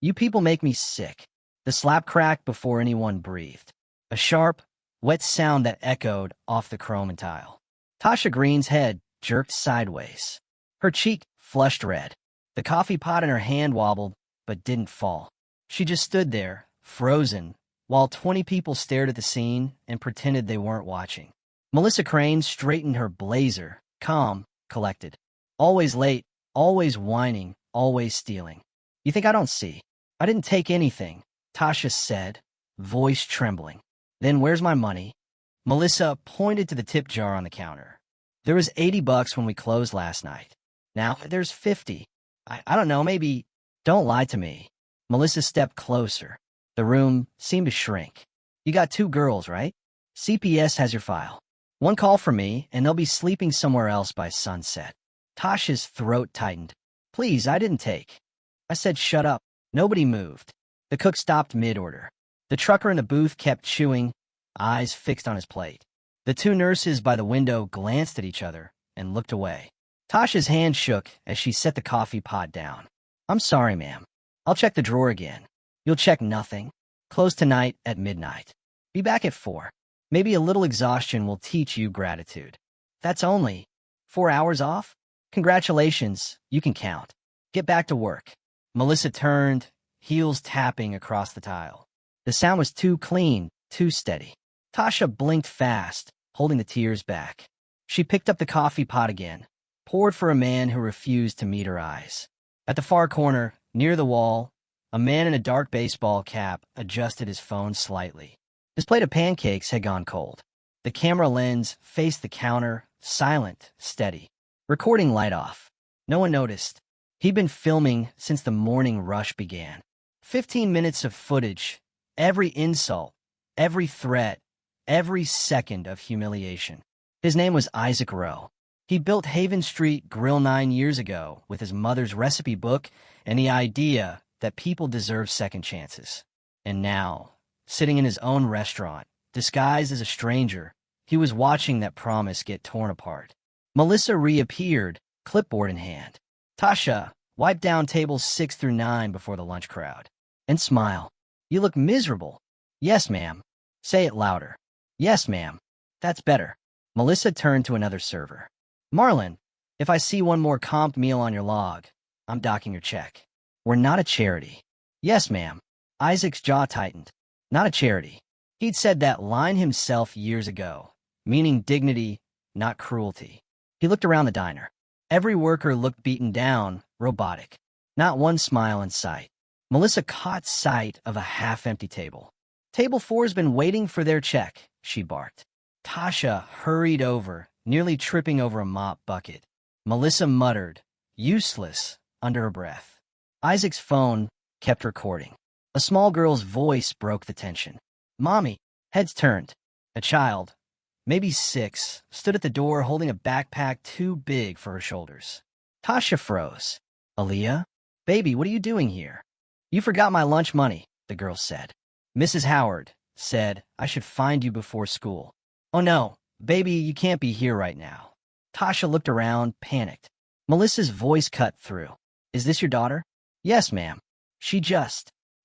You people make me sick. The slap cracked before anyone breathed. A sharp, wet sound that echoed off the chrome and tile. Tasha Green's head jerked sideways. Her cheek flushed red. The coffee pot in her hand wobbled, but didn't fall. She just stood there, frozen, while 20 people stared at the scene and pretended they weren't watching. Melissa Crane straightened her blazer, calm, collected. Always late, always whining, always stealing. You think I don't see? I didn't take anything, Tasha said, voice trembling. Then where's my money? Melissa pointed to the tip jar on the counter. There was $80 when we closed last night. Now there's 50. I don't know, maybe. Don't lie to me. Melissa stepped closer. The room seemed to shrink. You got 2 girls, right? CPS has your file. One call from me, and they'll be sleeping somewhere else by sunset. Tasha's throat tightened. Please, I didn't take. I said shut up. Nobody moved. The cook stopped mid-order. The trucker in the booth kept chewing, eyes fixed on his plate. The 2 nurses by the window glanced at each other and looked away. Tasha's hand shook as she set the coffee pot down. I'm sorry, ma'am. I'll check the drawer again. You'll check nothing. Close tonight at midnight. Be back at 4. Maybe a little exhaustion will teach you gratitude. That's only 4 hours off? Congratulations, you can count. Get back to work. Melissa turned, heels tapping across the tile. The sound was too clean, too steady. Tasha blinked fast, holding the tears back. She picked up the coffee pot again, poured for a man who refused to meet her eyes. At the far corner, near the wall, a man in a dark baseball cap adjusted his phone slightly. His plate of pancakes had gone cold. The camera lens faced the counter, silent, steady. Recording light off. No one noticed. He'd been filming since the morning rush began. 15 minutes of footage, every insult, every threat, every second of humiliation. His name was Isaac Rowe. He built Haven Street Grill 9 years ago with his mother's recipe book and the idea that people deserve second chances. And now, sitting in his own restaurant, disguised as a stranger, he was watching that promise get torn apart. Melissa reappeared, clipboard in hand. Tasha, wipe down tables 6 through 9 before the lunch crowd. And smile. You look miserable. Yes, ma'am. Say it louder. Yes, ma'am. That's better. Melissa turned to another server. Marlon, if I see one more comped meal on your log, I'm docking your check. We're not a charity. Yes, ma'am. Isaac's jaw tightened. Not a charity. He'd said that line himself years ago, meaning dignity, not cruelty. He looked around the diner. Every worker looked beaten down, robotic. Not one smile in sight. Melissa caught sight of a half-empty table. Table 4's been waiting for their check, she barked. Tasha hurried over, nearly tripping over a mop bucket. Melissa muttered, useless, under her breath. Isaac's phone kept recording. A small girl's voice broke the tension. Mommy, heads turned. A child, maybe 6, stood at the door holding a backpack too big for her shoulders. Tasha froze. Aaliyah? Baby, what are you doing here? You forgot my lunch money, the girl said. Mrs. Howard said I should find you before school. Oh no, baby, you can't be here right now. Tasha looked around, panicked. Melissa's voice cut through. Is this your daughter? Yes, ma'am.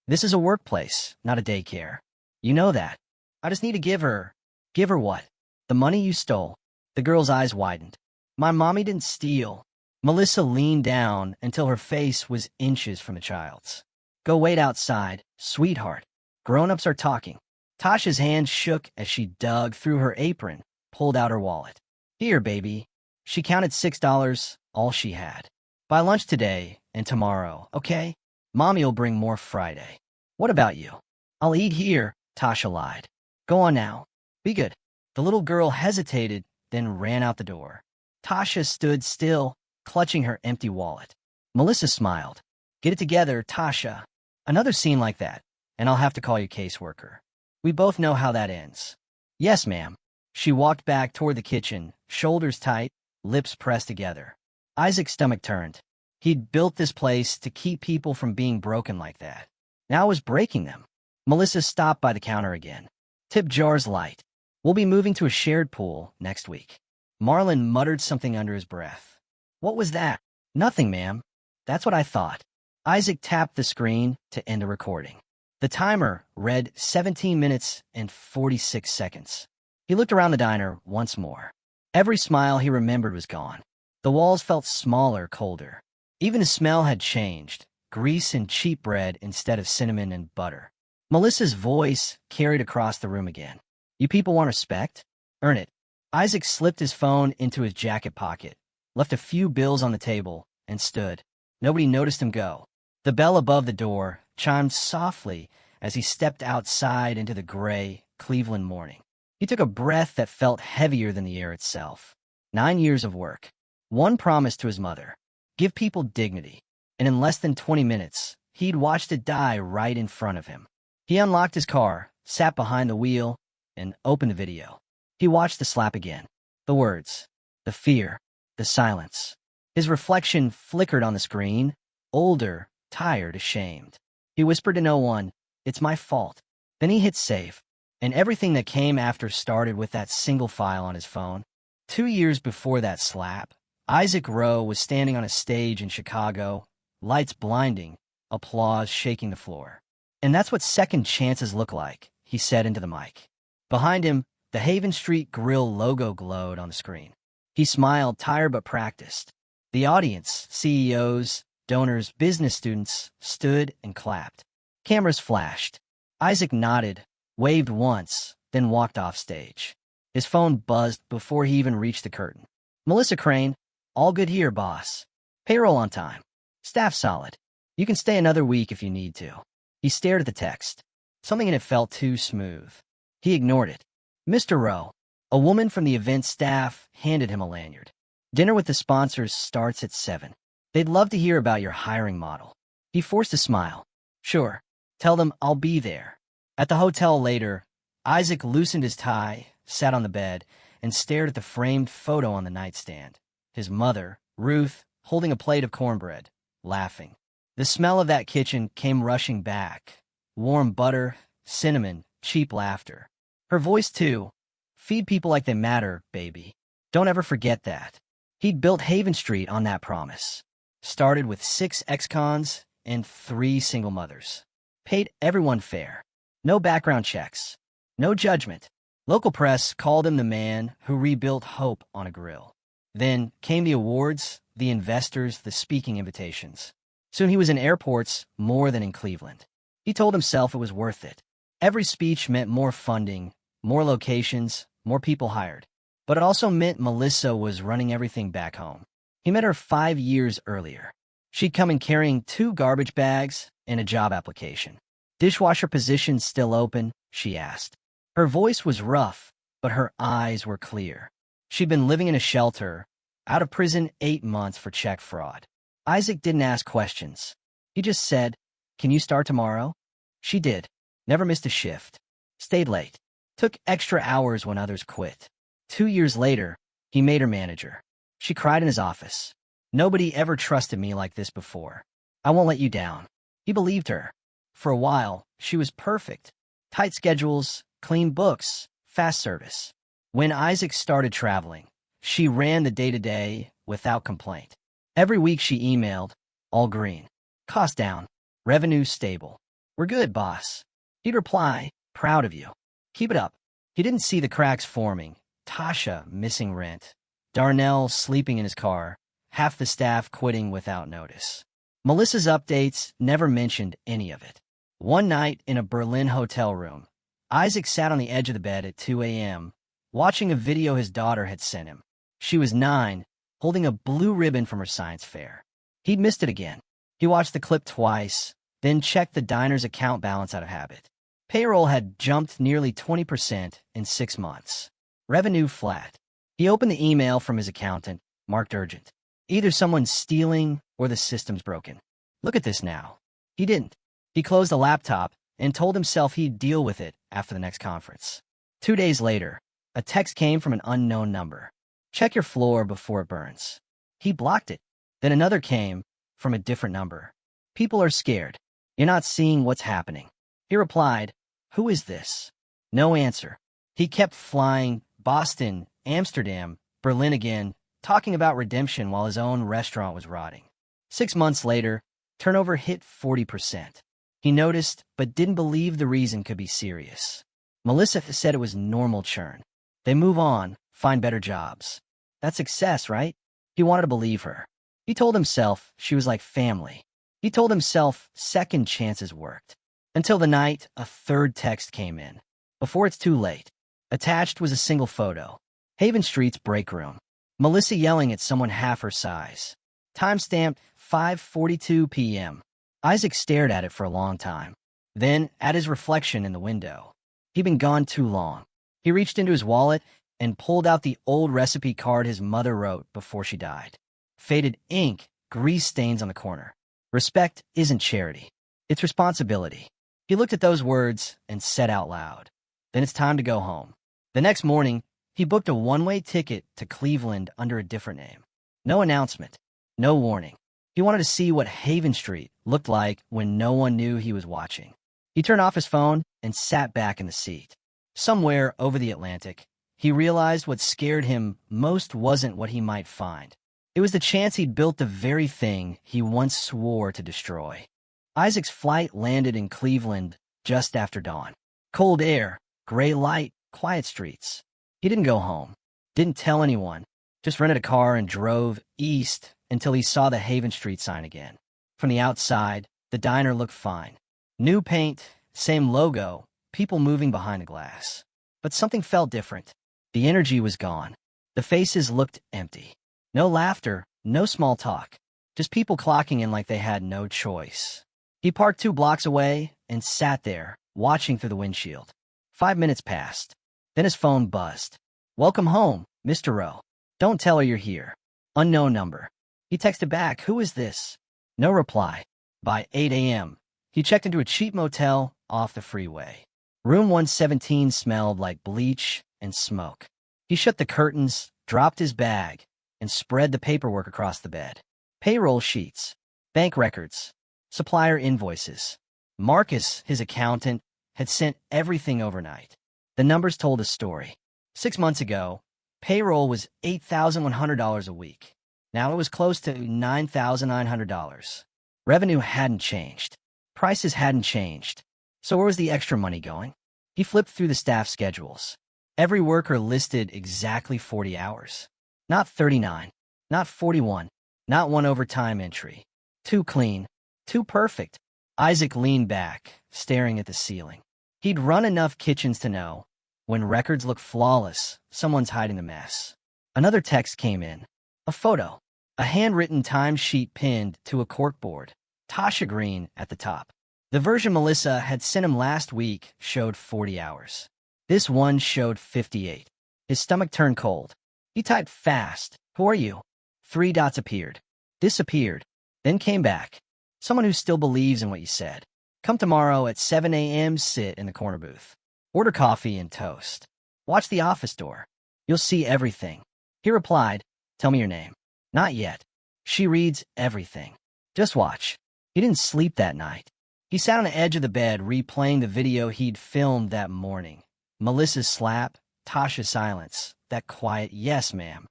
This is a workplace, not a daycare. You know that. I just need to give her. Give her what? The money you stole. The girl's eyes widened. My mommy didn't steal. Melissa leaned down until her face was inches from the child's. Go wait outside, sweetheart. Grown-ups are talking. Tasha's hand shook as she dug through her apron, pulled out her wallet. Here, baby. She counted $6, all she had. By lunch today and tomorrow, okay? Mommy'll bring more Friday. What about you? I'll eat here, Tasha lied. Go on now. Be good. The little girl hesitated, then ran out the door. Tasha stood still, clutching her empty wallet. Melissa smiled. Get it together, Tasha. Another scene like that, and I'll have to call your caseworker. We both know how that ends. Yes, ma'am. She walked back toward the kitchen, shoulders tight, lips pressed together. Isaac's stomach turned. He'd built this place to keep people from being broken like that. Now it was breaking them. Melissa stopped by the counter again. Tip jars light. We'll be moving to a shared pool next week. Marlon muttered something under his breath. What was that? Nothing, ma'am. That's what I thought. Isaac tapped the screen to end the recording. The timer read 17 minutes and 46 seconds. He looked around the diner once more. Every smile he remembered was gone. The walls felt smaller, colder. Even the smell had changed, grease and cheap bread instead of cinnamon and butter. Melissa's voice carried across the room again. You people want respect? Earn it. Isaac slipped his phone into his jacket pocket, left a few bills on the table, and stood. Nobody noticed him go. The bell above the door chimed softly as he stepped outside into the gray Cleveland morning. He took a breath that felt heavier than the air itself. 9 years of work. One promise to his mother. Give people dignity. And in less than 20 minutes, he'd watched it die right in front of him. He unlocked his car, sat behind the wheel, and opened the video. He watched the slap again. The words, the fear, the silence. His reflection flickered on the screen, older, tired, ashamed. He whispered to no one, "It's my fault." Then he hit save, and everything that came after started with that single file on his phone. 2 years before that slap, Isaac Rowe was standing on a stage in Chicago, lights blinding, applause shaking the floor. And that's what second chances look like, he said into the mic. Behind him, the Haven Street Grill logo glowed on the screen. He smiled, tired but practiced. The audience, CEOs, donors, business students, stood and clapped. Cameras flashed. Isaac nodded, waved once, then walked off stage. His phone buzzed before he even reached the curtain. Melissa Crane, all good here, boss. Payroll on time. Staff solid. You can stay another week if you need to. He stared at the text. Something in it felt too smooth. He ignored it. Mr. Rowe, a woman from the event staff, handed him a lanyard. Dinner with the sponsors starts at 7. They'd love to hear about your hiring model. He forced a smile. Sure. Tell them I'll be there. At the hotel later, Isaac loosened his tie, sat on the bed, and stared at the framed photo on the nightstand. His mother, Ruth, holding a plate of cornbread, laughing. The smell of that kitchen came rushing back. Warm butter, cinnamon, cheap laughter. Her voice, too. Feed people like they matter, baby. Don't ever forget that. He'd built Haven Street on that promise. Started with 6 ex-cons and 3 single mothers. Paid everyone fair. No background checks. No judgment. Local press called him the man who rebuilt hope on a grill. Then came the awards, the investors, the speaking invitations. Soon he was in airports more than in Cleveland. He told himself it was worth it. Every speech meant more funding, more locations, more people hired. But it also meant Melissa was running everything back home. He met her 5 years earlier. She'd come in carrying 2 garbage bags and a job application. Dishwasher position still open? She asked. Her voice was rough, but her eyes were clear. She'd been living in a shelter, out of prison 8 months for check fraud. Isaac didn't ask questions. He just said, "Can you start tomorrow?" She did. Never missed a shift. Stayed late. Took extra hours when others quit. 2 years later, he made her manager. She cried in his office. Nobody ever trusted me like this before. I won't let you down. He believed her. For a while, she was perfect. Tight schedules, clean books, fast service. When Isaac started traveling, she ran the day-to-day without complaint. Every week she emailed, all green. Cost down. Revenue stable. We're good, boss. He'd reply, proud of you. Keep it up. He didn't see the cracks forming. Tasha missing rent. Darnell sleeping in his car. Half the staff quitting without notice. Melissa's updates never mentioned any of it. One night in a Berlin hotel room, Isaac sat on the edge of the bed at 2 a.m., watching a video his daughter had sent him. She was 9, holding a blue ribbon from her science fair. He'd missed it again. He watched the clip twice, then checked the diner's account balance out of habit. Payroll had jumped nearly 20% in 6 months. Revenue flat. He opened the email from his accountant, marked urgent. Either someone's stealing or the system's broken. Look at this now. He didn't. He closed the laptop and told himself he'd deal with it after the next conference. 2 days later, a text came from an unknown number. Check your floor before it burns. He blocked it. Then another came from a different number. People are scared. You're not seeing what's happening. He replied, who is this? No answer. He kept flying Boston, Amsterdam, Berlin again, talking about redemption while his own restaurant was rotting. 6 months later, Turnover hit 40%. He noticed, but didn't believe the reason could be serious. Melissa said it was normal churn. They move on, find better jobs. That's success, right? He wanted to believe her. He told himself she was like family. He told himself second chances worked. Until the night a third text came in. Before it's too late. Attached was a single photo. Haven Street's break room. Melissa yelling at someone half her size. Timestamped 5:42 p.m. Isaac stared at it for a long time. Then, at his reflection in the window. He'd been gone too long. He reached into his wallet and pulled out the old recipe card his mother wrote before she died. Faded ink, grease stains on the corner. Respect isn't charity. It's responsibility. He looked at those words and said out loud, "Then it's time to go home." The next morning, he booked a one-way ticket to Cleveland under a different name. No announcement. No warning. He wanted to see what Haven Street looked like when no one knew he was watching. He turned off his phone and sat back in the seat. Somewhere over the Atlantic, he realized what scared him most wasn't what he might find. It was the chance he'd built the very thing he once swore to destroy. Isaac's flight landed in Cleveland just after dawn. Cold air, gray light, quiet streets. He didn't go home. Didn't tell anyone. Just rented a car and drove east until he saw the Haven Street sign again. From the outside, the diner looked fine. New paint, same logo, people moving behind the glass. But something felt different. The energy was gone. The faces looked empty. No laughter, no small talk. Just people clocking in like they had no choice. He parked 2 blocks away and sat there, watching through the windshield. 5 minutes passed. Then his phone buzzed. "Welcome home, Mr. Rowe. Don't tell her you're here." Unknown number. He texted back, "Who is this?" No reply. By 8 a.m., he checked into a cheap motel off the freeway. Room 117 smelled like bleach and smoke. He shut the curtains, dropped his bag, and spread the paperwork across the bed. Payroll sheets, bank records, supplier invoices. Marcus, his accountant, had sent everything overnight. The numbers told a story. 6 months ago, payroll was $8,100 a week. Now it was close to $9,900. Revenue hadn't changed. Prices hadn't changed. So where was the extra money going? He flipped through the staff schedules. Every worker listed exactly 40 hours. Not 39, not 41, not one overtime entry. Too clean, too perfect. Isaac leaned back, staring at the ceiling. He'd run enough kitchens to know, when records look flawless, someone's hiding the mess. Another text came in. A photo. A handwritten timesheet pinned to a corkboard. Tasha Green at the top. The version Melissa had sent him last week showed 40 hours. This one showed 58. His stomach turned cold. He typed fast. "Who are you?" 3 dots appeared. Disappeared. Then came back. "Someone who still believes in what you said. Come tomorrow at 7 a.m. Sit in the corner booth. Order coffee and toast. Watch the office door. You'll see everything." He replied, "Tell me your name." "Not yet. She reads everything. Just watch." He didn't sleep that night. He sat on the edge of the bed replaying the video he'd filmed that morning. Melissa's slap, Tasha's silence, that quiet "yes, ma'am."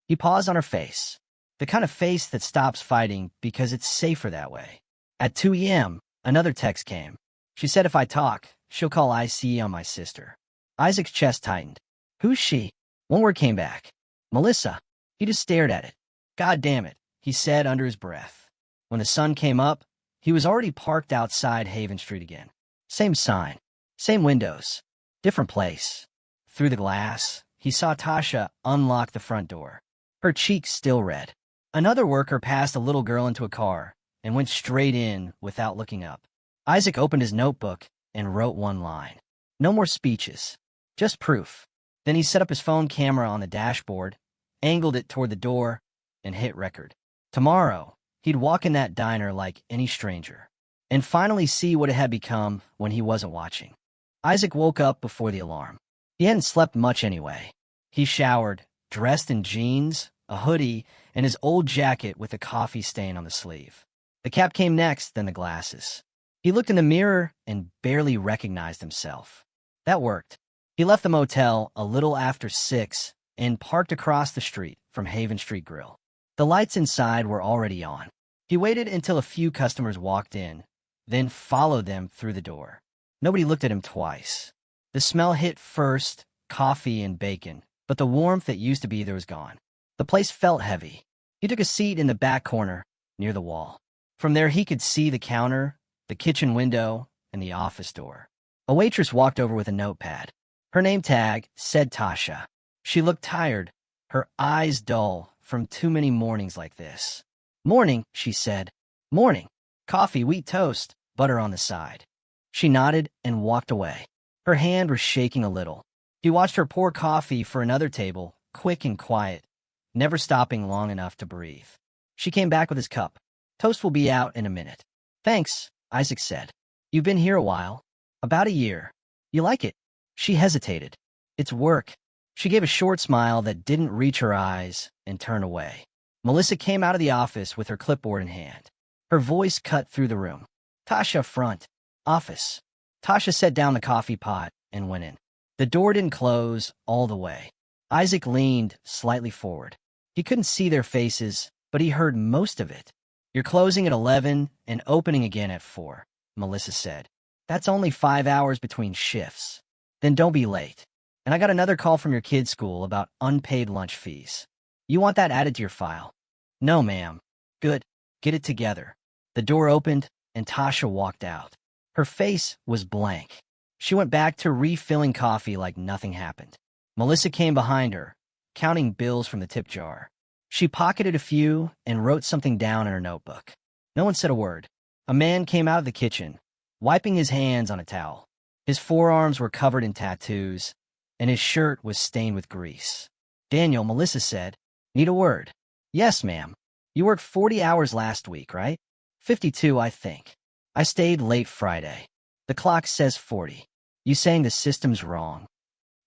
He paused on her face. The kind of face that stops fighting because it's safer that way. At 2 a.m., another text came. She said if I talk, she'll call IC on my sister. Isaac's chest tightened. "Who's she?" One word came back. "Melissa." He just stared at it. "God damn it," he said under his breath. When the sun came up, he was already parked outside Haven Street again. Same sign, same windows, different place. Through the glass, he saw Tasha unlock the front door. Her cheeks still red. Another worker passed a little girl into a car and went straight in without looking up. Isaac opened his notebook and wrote one line. No more speeches, just proof. Then he set up his phone camera on the dashboard, angled it toward the door, and hit record. Tomorrow, he'd walk in that diner like any stranger, and finally see what it had become when he wasn't watching. Isaac woke up before the alarm. He hadn't slept much anyway. He showered, dressed in jeans, a hoodie, and his old jacket with a coffee stain on the sleeve. The cap came next, then the glasses. He looked in the mirror and barely recognized himself. That worked. He left the motel a little after 6 and parked across the street from Haven Street Grill. The lights inside were already on. He waited until a few customers walked in, then followed them through the door. Nobody looked at him twice. The smell hit first, coffee and bacon, but the warmth that used to be there was gone. The place felt heavy. He took a seat in the back corner, near the wall. From there he could see the counter, the kitchen window, and the office door. A waitress walked over with a notepad. Her name tag said Tasha. She looked tired, her eyes dull from too many mornings like this. "Morning," she said. "Morning. Coffee, wheat toast, butter on the side." She nodded and walked away. Her hand was shaking a little. He watched her pour coffee for another table, quick and quiet, never stopping long enough to breathe. She came back with his cup. "Toast will be out in a minute." "Thanks," Isaac said. "You've been here a while." "About a year." "You like it?" She hesitated. "It's work." She gave a short smile that didn't reach her eyes and turned away. Melissa came out of the office with her clipboard in hand. Her voice cut through the room. "Tasha, front. Office." Tasha set down the coffee pot and went in. The door didn't close all the way. Isaac leaned slightly forward. He couldn't see their faces, but he heard most of it. "You're closing at 11 and opening again at 4, Melissa said. "That's only 5 hours between shifts. Then don't be late. And I got another call from your kid's school about unpaid lunch fees. You want that added to your file?" "No, ma'am." "Good. Get it together." The door opened, and Tasha walked out. Her face was blank. She went back to refilling coffee like nothing happened. Melissa came behind her, counting bills from the tip jar. She pocketed a few and wrote something down in her notebook. No one said a word. A man came out of the kitchen, wiping his hands on a towel. His forearms were covered in tattoos, and his shirt was stained with grease. "Daniel," Melissa said. "Need a word?" "Yes, ma'am. You worked 40 hours last week, right?" 52, I think. I stayed late Friday. The clock says 40. You saying the system's wrong?"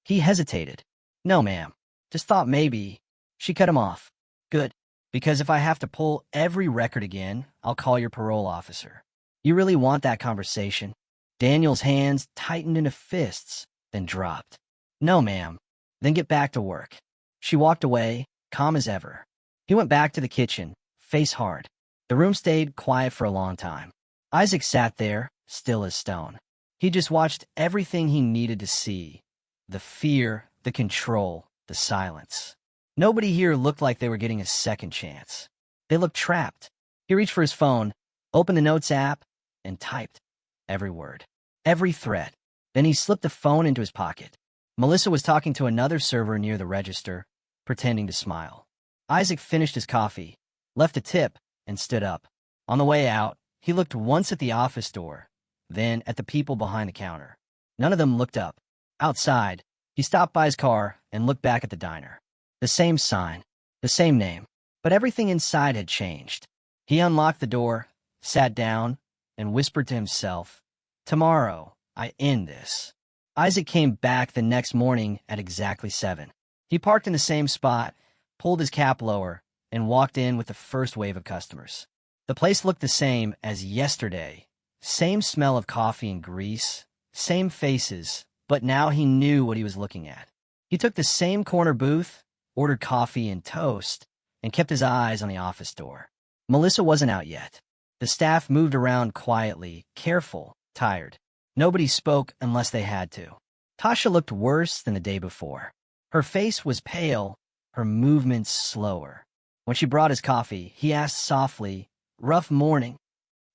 He hesitated. "No, ma'am. Just thought maybe." She cut him off. "Good. Because if I have to pull every record again, I'll call your parole officer." "You really want that conversation?" Daniel's hands tightened into fists, then dropped. "No, ma'am." "Then get back to work." She walked away, calm as ever. He went back to the kitchen, face hard. The room stayed quiet for a long time. Isaac sat there, still as stone. He just watched everything he needed to see. The fear, the control, the silence. Nobody here looked like they were getting a second chance. They looked trapped. He reached for his phone, opened the Notes app, and typed every word, every thread. Then he slipped the phone into his pocket. Melissa was talking to another server near the register, pretending to smile. Isaac finished his coffee, left a tip, and stood up. On the way out, he looked once at the office door, then at the people behind the counter. None of them looked up. Outside, he stopped by his car and looked back at the diner. The same sign, the same name, but everything inside had changed. He unlocked the door, sat down, and whispered to himself, "Tomorrow, I end this." Isaac came back the next morning at exactly 7. He parked in the same spot, pulled his cap lower, and walked in with the first wave of customers. The place looked the same as yesterday. Same smell of coffee and grease, same faces, but now he knew what he was looking at. He took the same corner booth, ordered coffee and toast, and kept his eyes on the office door. Melissa wasn't out yet. The staff moved around quietly, careful, tired. Nobody spoke unless they had to. Tasha looked worse than the day before. Her face was pale, her movements slower. When she brought his coffee, he asked softly, "Rough morning?"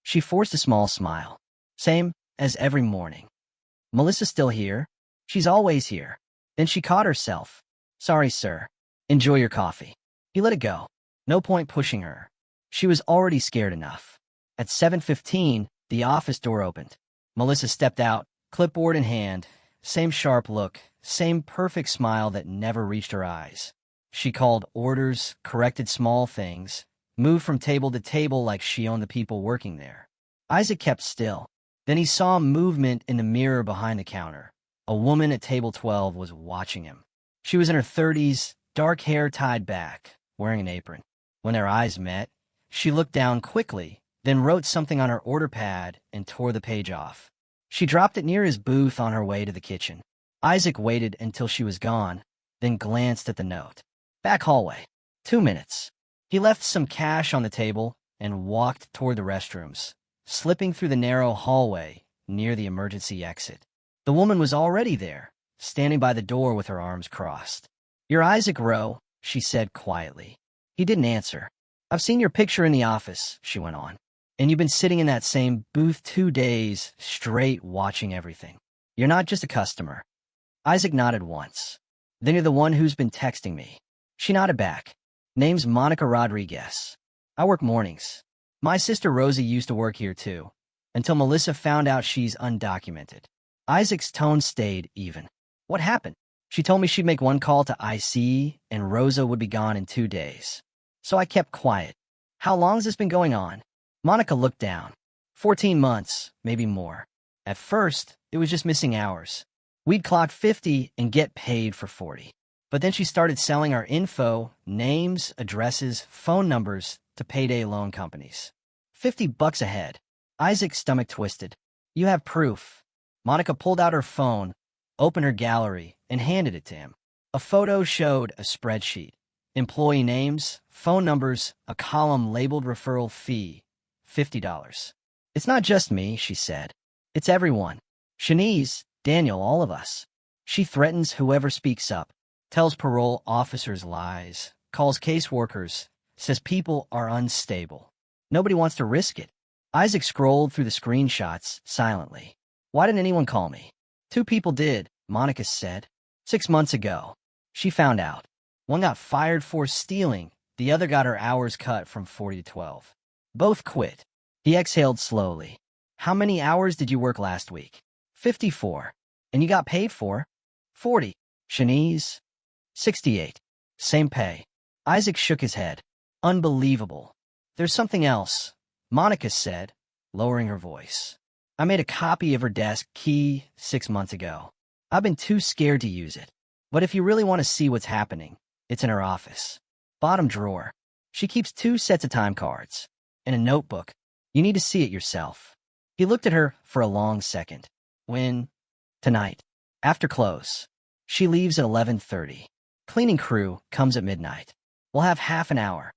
She forced a small smile. "Same as every morning." "Melissa's still here?" "She's always here." Then she caught herself. "Sorry, sir. Enjoy your coffee." He let it go. No point pushing her. She was already scared enough. At 7:15, the office door opened. Melissa stepped out, clipboard in hand, same sharp look, same perfect smile that never reached her eyes. She called orders, corrected small things, moved from table to table like she owned the people working there. Isaac kept still. Then he saw movement in the mirror behind the counter. A woman at table 12 was watching him. She was in her 30s, dark hair tied back, wearing an apron. When their eyes met, she looked down quickly, then wrote something on her order pad and tore the page off. She dropped it near his booth on her way to the kitchen. Isaac waited until she was gone, then glanced at the note. Back hallway. 2 minutes. He left some cash on the table and walked toward the restrooms, slipping through the narrow hallway near the emergency exit. The woman was already there, standing by the door with her arms crossed. "You're Isaac Rowe," she said quietly. He didn't answer. "I've seen your picture in the office," she went on. "And you've been sitting in that same booth 2 days straight watching everything. You're not just a customer." Isaac nodded once. "Then you're the one who's been texting me." She nodded back. "Name's Monica Rodriguez. I work mornings. My sister Rosie used to work here too, until Melissa found out she's undocumented." Isaac's tone stayed even. "What happened?" "She told me she'd make one call to IC and Rosa would be gone in 2 days. So I kept quiet." "How long has this been going on?" Monica looked down. 14 months, maybe more. At first, it was just missing hours. We'd clock 50 and get paid for 40. But then she started selling our info, names, addresses, phone numbers to payday loan companies. $50 a head. Isaac's stomach twisted. "You have proof." Monica pulled out her phone, opened her gallery, and handed it to him. A photo showed a spreadsheet. Employee names, phone numbers, a column labeled referral fee, $50. "It's not just me," she said. "It's everyone. Shanice, Daniel, all of us." She threatens whoever speaks up, tells parole officers lies, calls caseworkers, says people are unstable. Nobody wants to risk it. Isaac scrolled through the screenshots silently. "Why didn't anyone call me?" "2 people did," Monica said. 6 months ago. She found out. One got fired for stealing, the other got her hours cut from 40 to 12. Both quit. He exhaled slowly. "How many hours did you work last week?" 54. "And you got paid for?" 40. "Shanice?" 68. "Same pay." Isaac shook his head. "Unbelievable." "There's something else," Monica said, lowering her voice. "I made a copy of her desk key 6 months ago. I've been too scared to use it. But if you really want to see what's happening, it's in her office. Bottom drawer. She keeps 2 sets of time cards. And a notebook. You need to see it yourself." He looked at her for a long second. "When?" "Tonight. After close. She leaves at 11:30. Cleaning crew comes at midnight. We'll have half an hour."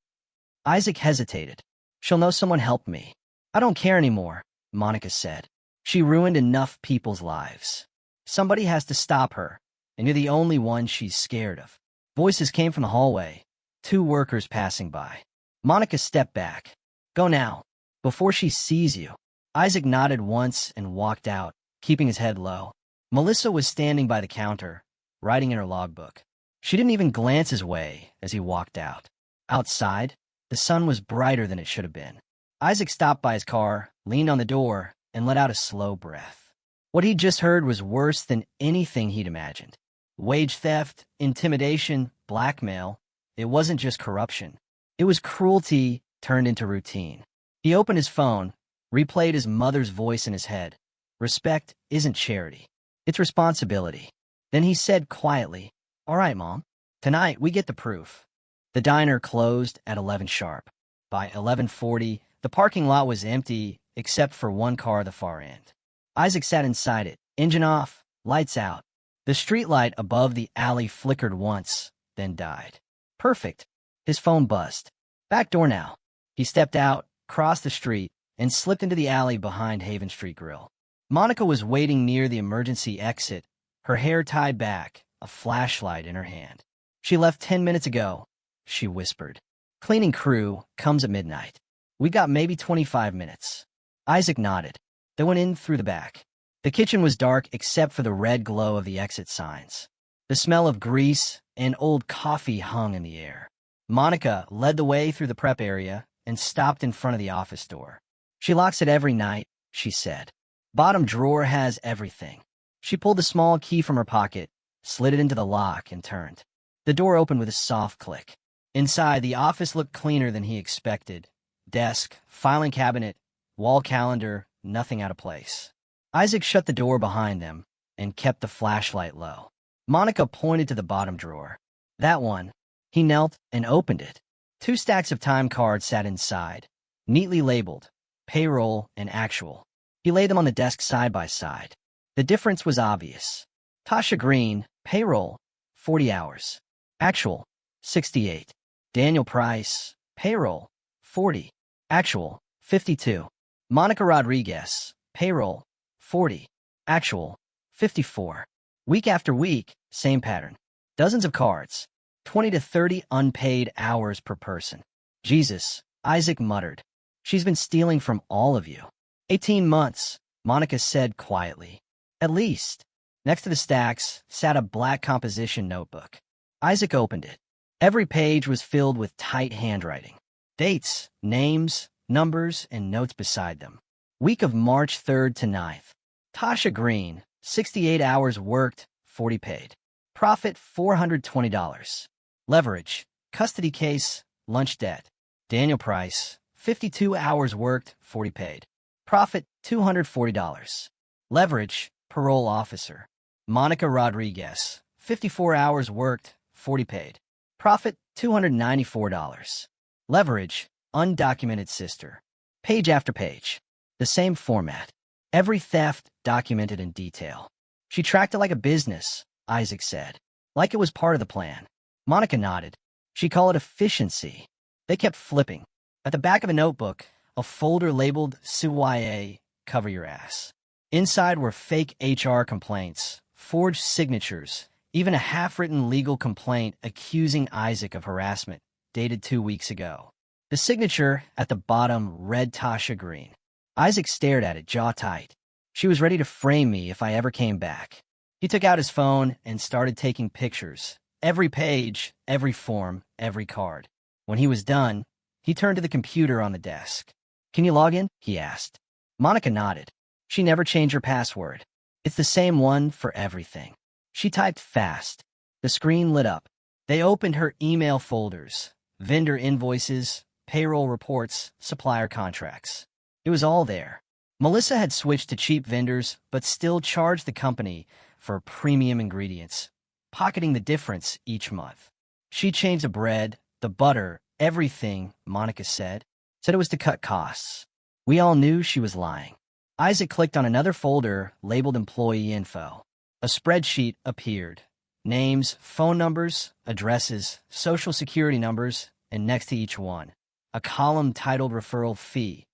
Isaac hesitated. "She'll know someone helped me." "I don't care anymore," Monica said. "She ruined enough people's lives. Somebody has to stop her, and you're the only one she's scared of." Voices came from the hallway. 2 workers passing by. Monica stepped back. "Go now, before she sees you." Isaac nodded once and walked out, keeping his head low. Melissa was standing by the counter, writing in her logbook. She didn't even glance his way as he walked out. Outside, the sun was brighter than it should have been. Isaac stopped by his car, leaned on the door, and let out a slow breath. What he'd just heard was worse than anything he'd imagined. Wage theft, intimidation, blackmail. It wasn't just corruption. It was cruelty turned into routine. He opened his phone, replayed his mother's voice in his head. "Respect isn't charity. It's responsibility." Then he said quietly, "All right, Mom. Tonight we get the proof." The diner closed at 11 sharp. By 11:40, the parking lot was empty except for one car at the far end. Isaac sat inside it, engine off, lights out. The streetlight above the alley flickered once, then died. Perfect. His phone buzzed. Back door now. He stepped out, crossed the street, and slipped into the alley behind Haven Street Grill. Monica was waiting near the emergency exit, her hair tied back, a flashlight in her hand. "She left 10 minutes ago," she whispered. "Cleaning crew comes at midnight. We got maybe 25 minutes. Isaac nodded. They went in through the back. The kitchen was dark except for the red glow of the exit signs. The smell of grease and old coffee hung in the air. Monica led the way through the prep area and stopped in front of the office door. "She locks it every night," she said. "Bottom drawer has everything." She pulled a small key from her pocket, slid it into the lock, and turned. The door opened with a soft click. Inside, the office looked cleaner than he expected. Desk, filing cabinet, wall calendar, nothing out of place. Isaac shut the door behind them and kept the flashlight low. Monica pointed to the bottom drawer. "That one." He knelt and opened it. 2 stacks of time cards sat inside, neatly labeled, payroll and actual. He laid them on the desk side by side. The difference was obvious. Tasha Green, payroll, 40 hours. Actual, 68. Daniel Price, payroll, 40. Actual, 52. Monica Rodriguez, payroll, 40. Actual, 54. Week after week, same pattern. Dozens of cards, 20 to 30 unpaid hours per person. Jesus, Isaac muttered. She's been stealing from all of you. 18 months, Monica said quietly. At least. Next to the stacks sat a black composition notebook. Isaac opened it. Every page was filled with tight handwriting. Dates, names, numbers, and notes beside them. Week of March 3rd to 9th. Tasha Green, 68 hours worked, 40 paid. Profit $420. Leverage, custody case, lunch debt. Daniel Price, 52 hours worked, 40 paid. Profit $240. Leverage, parole officer. Monica Rodriguez, 54 hours worked, 40 paid. Profit $294. Leverage, undocumented sister. Page after page. The same format. Every theft documented in detail. She tracked it like a business, Isaac said. Like it was part of the plan. Monica nodded. She called it efficiency. They kept flipping. At the back of a notebook, a folder labeled CYA, cover your ass. Inside were fake HR complaints, forged signatures, even a half-written legal complaint accusing Isaac of harassment, dated 2 weeks ago. The signature at the bottom read Tasha Green. Isaac stared at it, jaw tight. She was ready to frame me if I ever came back. He took out his phone and started taking pictures. Every page, every form, every card. When he was done, he turned to the computer on the desk. Can you log in? He asked. Monica nodded. She never changed her password. It's the same one for everything. She typed fast. The screen lit up. They opened her email folders, vendor invoices, payroll reports, supplier contracts. It was all there. Melissa had switched to cheap vendors, but still charged the company for premium ingredients, pocketing the difference each month. She changed the bread, the butter, everything, Monica said it was to cut costs. We all knew she was lying. Isaac clicked on another folder labeled employee info. A spreadsheet appeared. Names, phone numbers, addresses, social security numbers, and next to each one, a column titled referral fee,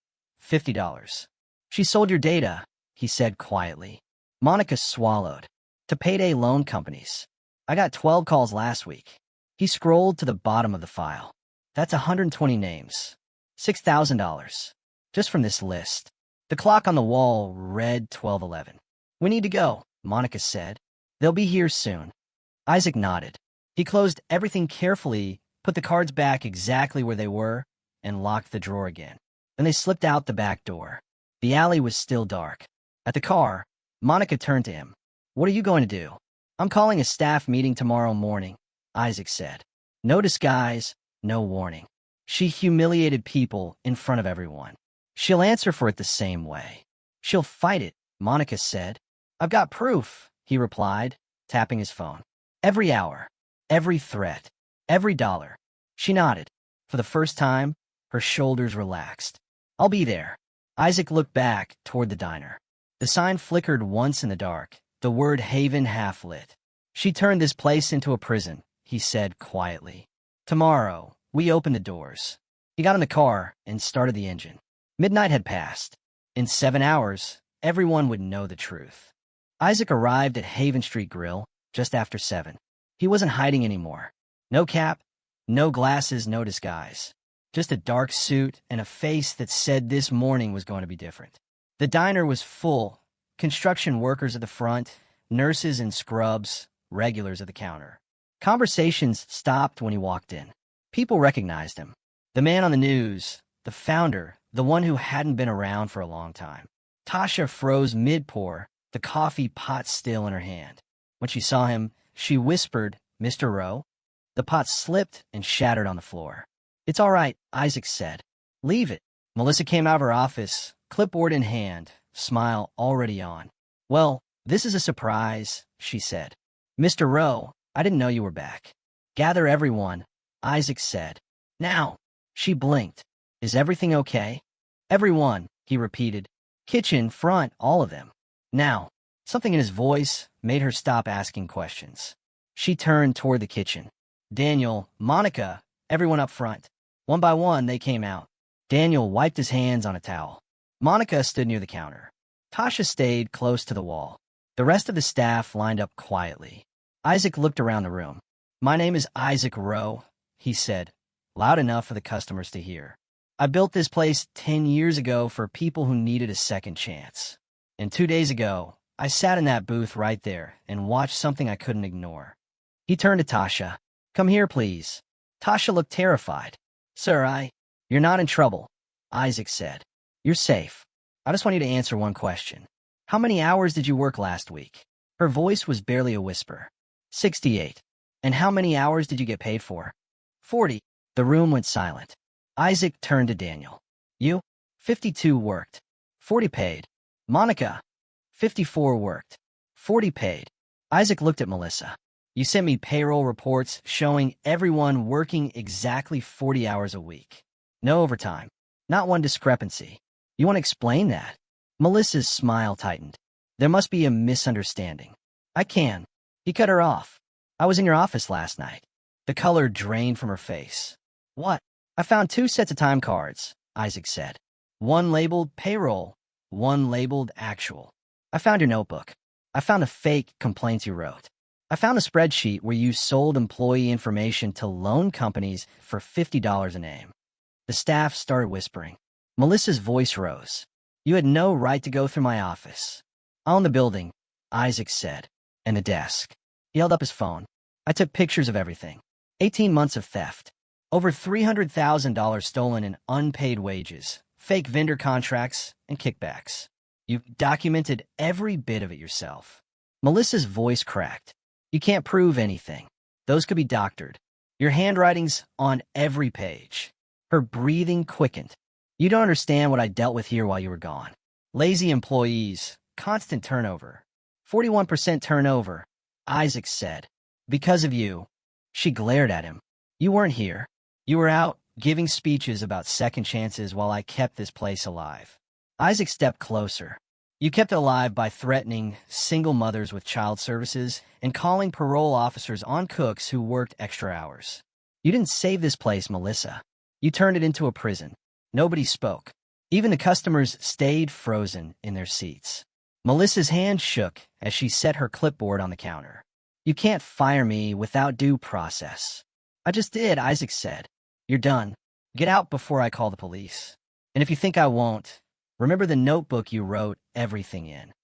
$50. She sold your data, he said quietly. Monica swallowed. To payday loan companies. I got 12 calls last week. He scrolled to the bottom of the file. That's 120 names. $6,000. Just from this list. The clock on the wall read 12:11. We need to go, Monica said. They'll be here soon. Isaac nodded. He closed everything carefully, put the cards back exactly where they were, and locked the drawer again. Then they slipped out the back door. The alley was still dark. At the car, Monica turned to him. What are you going to do? I'm calling a staff meeting tomorrow morning, Isaac said. No disguise, no warning. She humiliated people in front of everyone. She'll answer for it the same way. She'll fight it, Monica said. I've got proof, he replied, tapping his phone. Every hour, every threat, every dollar. She nodded. For the first time, her shoulders relaxed. I'll be there. Isaac looked back toward the diner. The sign flickered once in the dark, the word Haven half lit. She turned this place into a prison, he said quietly. Tomorrow, we open the doors. He got in the car and started the engine. Midnight had passed. In 7 hours, everyone would know the truth. Isaac arrived at Haven Street Grill just after 7. He wasn't hiding anymore. No cap, no glasses, no disguise. Just a dark suit and a face that said this morning was going to be different. The diner was full. Construction workers at the front, nurses in scrubs, regulars at the counter. Conversations stopped when he walked in. People recognized him. The man on the news, the founder, the one who hadn't been around for a long time. Tasha froze mid-pour, the coffee pot still in her hand. When she saw him, she whispered, Mr. Rowe. The pot slipped and shattered on the floor. It's all right, Isaac said. Leave it. Melissa came out of her office, clipboard in hand, smile already on. Well, this is a surprise, she said. Mr. Rowe, I didn't know you were back. Gather everyone, Isaac said. Now. She blinked. Is everything okay? Everyone, he repeated. Kitchen, front, all of them. Now. Something in his voice made her stop asking questions. She turned toward the kitchen. Daniel, Monica, everyone up front. One by one, they came out. Daniel wiped his hands on a towel. Monica stood near the counter. Tasha stayed close to the wall. The rest of the staff lined up quietly. Isaac looked around the room. "My name is Isaac Rowe," he said, loud enough for the customers to hear. "I built this place 10 years ago for people who needed a second chance. And 2 days ago, I sat in that booth right there and watched something I couldn't ignore." He turned to Tasha. "Come here, please." Tasha looked terrified. "Sir, You're not in trouble," Isaac said. "You're safe. I just want you to answer one question. How many hours did you work last week?" Her voice was barely a whisper. 68. "And how many hours did you get paid for?" 40. The room went silent. Isaac turned to Daniel. "You?" 52 worked. 40 paid. "Monica?" 54 worked. 40 paid. Isaac looked at Melissa. "You sent me payroll reports showing everyone working exactly 40 hours a week. No overtime. Not one discrepancy. You want to explain that?" Melissa's smile tightened. "There must be a misunderstanding." "I can." He cut her off. "I was in your office last night." The color drained from her face. "What?" "I found 2 sets of time cards," Isaac said. "One labeled payroll, one labeled actual. I found your notebook. I found a fake complaints you wrote. I found a spreadsheet where you sold employee information to loan companies for $50 a name." The staff started whispering. Melissa's voice rose. "You had no right to go through my office." "I own the building," Isaac said. "And the desk." He held up his phone. "I took pictures of everything. 18 months of theft. Over $300,000 stolen in unpaid wages, fake vendor contracts, and kickbacks. You've documented every bit of it yourself." Melissa's voice cracked. "You can't prove anything. Those could be doctored. Your handwriting's on every page." Her breathing quickened. "You don't understand what I dealt with here while you were gone. Lazy employees, constant turnover. 41% turnover," Isaac said. "Because of you." She glared at him. "You weren't here. You were out giving speeches about second chances while I kept this place alive." Isaac stepped closer. "You kept it alive by threatening single mothers with child services and calling parole officers on cooks who worked extra hours. You didn't save this place, Melissa. You turned it into a prison." Nobody spoke. Even the customers stayed frozen in their seats. Melissa's hand shook as she set her clipboard on the counter. "You can't fire me without due process." "I just did," Isaac said. "You're done. Get out before I call the police. And if you think I won't, remember the notebook you wrote everything in."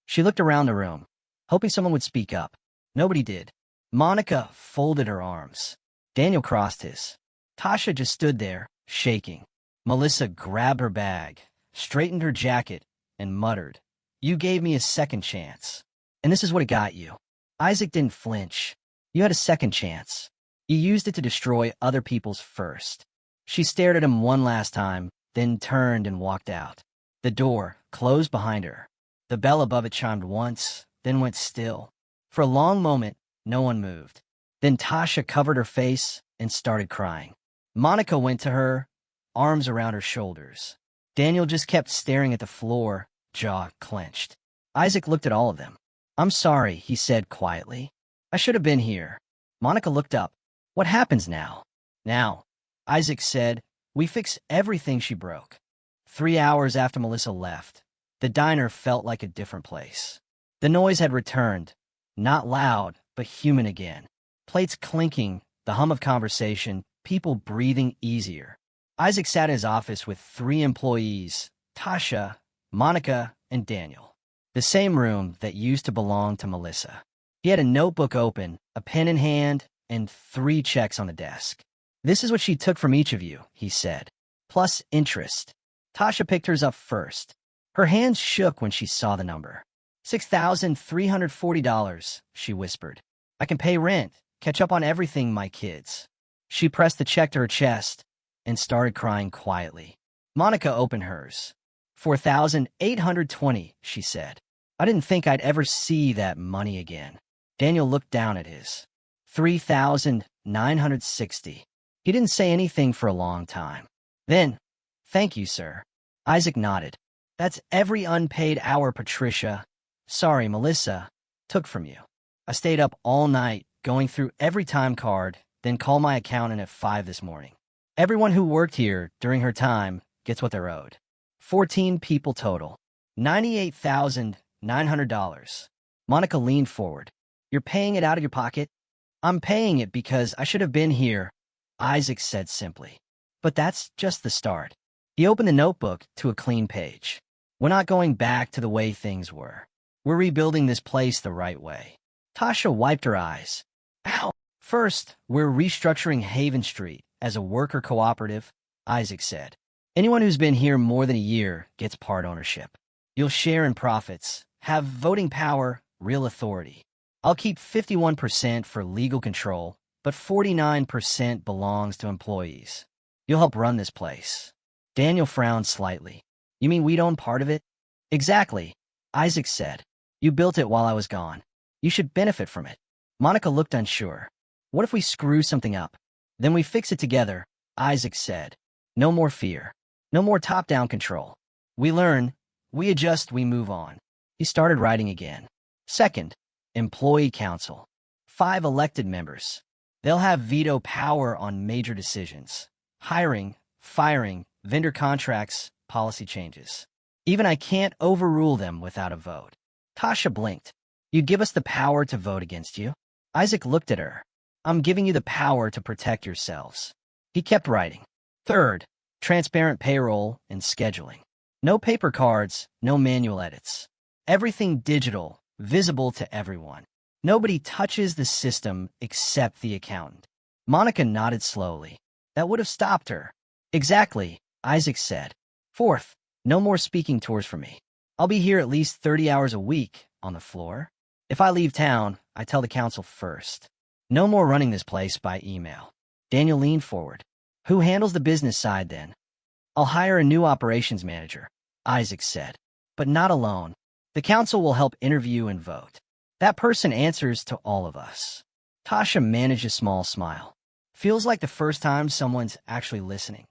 She looked around the room, hoping someone would speak up. Nobody did. Monica folded her arms. Daniel crossed his. Tasha just stood there, shaking. Melissa grabbed her bag, straightened her jacket, and muttered, "You gave me a second chance. And this is what it got you." Isaac didn't flinch. "You had a second chance. You used it to destroy other people's first." She stared at him one last time, then turned and walked out. The door closed behind her. The bell above it chimed once, then went still. For a long moment, no one moved. Then Tasha covered her face and started crying. Monica went to her, arms around her shoulders. Daniel just kept staring at the floor, jaw clenched. Isaac looked at all of them. "I'm sorry," he said quietly. "I should have been here." Monica looked up. "What happens now?" "Now," Isaac said, "we fix everything she broke." 3 hours after Melissa left, the diner felt like a different place. The noise had returned, not loud, but human again. Plates clinking, the hum of conversation, people breathing easier. Isaac sat in his office with 3 employees, Tasha, Monica, and Daniel. The same room that used to belong to Melissa. He had a notebook open, a pen in hand, and 3 checks on the desk. "This is what she took from each of you," he said, "plus interest." Tasha picked hers up first. Her hands shook when she saw the number. $6,340, she whispered. "I can pay rent, catch up on everything, my kids." She pressed the check to her chest and started crying quietly. Monica opened hers. $4,820, she said. "I didn't think I'd ever see that money again." Daniel looked down at his. $3,960. He didn't say anything for a long time. Then, "Thank you, sir." Isaac nodded. "That's every unpaid hour Patricia, sorry, Melissa, took from you. I stayed up all night going through every time card, then called my accountant at 5 this morning. Everyone who worked here during her time gets what they're owed. 14 people total. $98,900. Monica leaned forward. You're paying it out of your pocket? I'm paying it because I should have been here, Isaac said simply. But that's just the start. He opened the notebook to a clean page. We're not going back to the way things were. We're rebuilding this place the right way. Tasha wiped her eyes. Ow! First, we're restructuring Haven Street as a worker cooperative, Isaac said. Anyone who's been here more than a year gets part ownership. You'll share in profits, have voting power, real authority. I'll keep 51% for legal control, but 49% belongs to employees. You'll help run this place. Daniel frowned slightly. You mean we'd own part of it? Exactly, Isaac said. You built it while I was gone. You should benefit from it. Monica looked unsure. What if we screw something up? Then we fix it together, Isaac said. No more fear. No more top-down control. We learn, we adjust, we move on. He started writing again. Second, Employee Council. 5 elected members. They'll have veto power on major decisions. Hiring, firing, vendor contracts, policy changes. Even I can't overrule them without a vote. Tasha blinked. You give us the power to vote against you? Isaac looked at her. I'm giving you the power to protect yourselves. He kept writing. Third, transparent payroll and scheduling. No paper cards, no manual edits. Everything digital, visible to everyone. Nobody touches the system except the accountant. Monica nodded slowly. That would have stopped her. Exactly, Isaac said. Fourth, no more speaking tours for me. I'll be here at least 30 hours a week on the floor. If I leave town, I tell the council first. No more running this place by email. Daniel leaned forward. Who handles the business side then? I'll hire a new operations manager, Isaac said. But not alone. The council will help interview and vote. That person answers to all of us. Tasha managed a small smile. Feels like the first time someone's actually listening.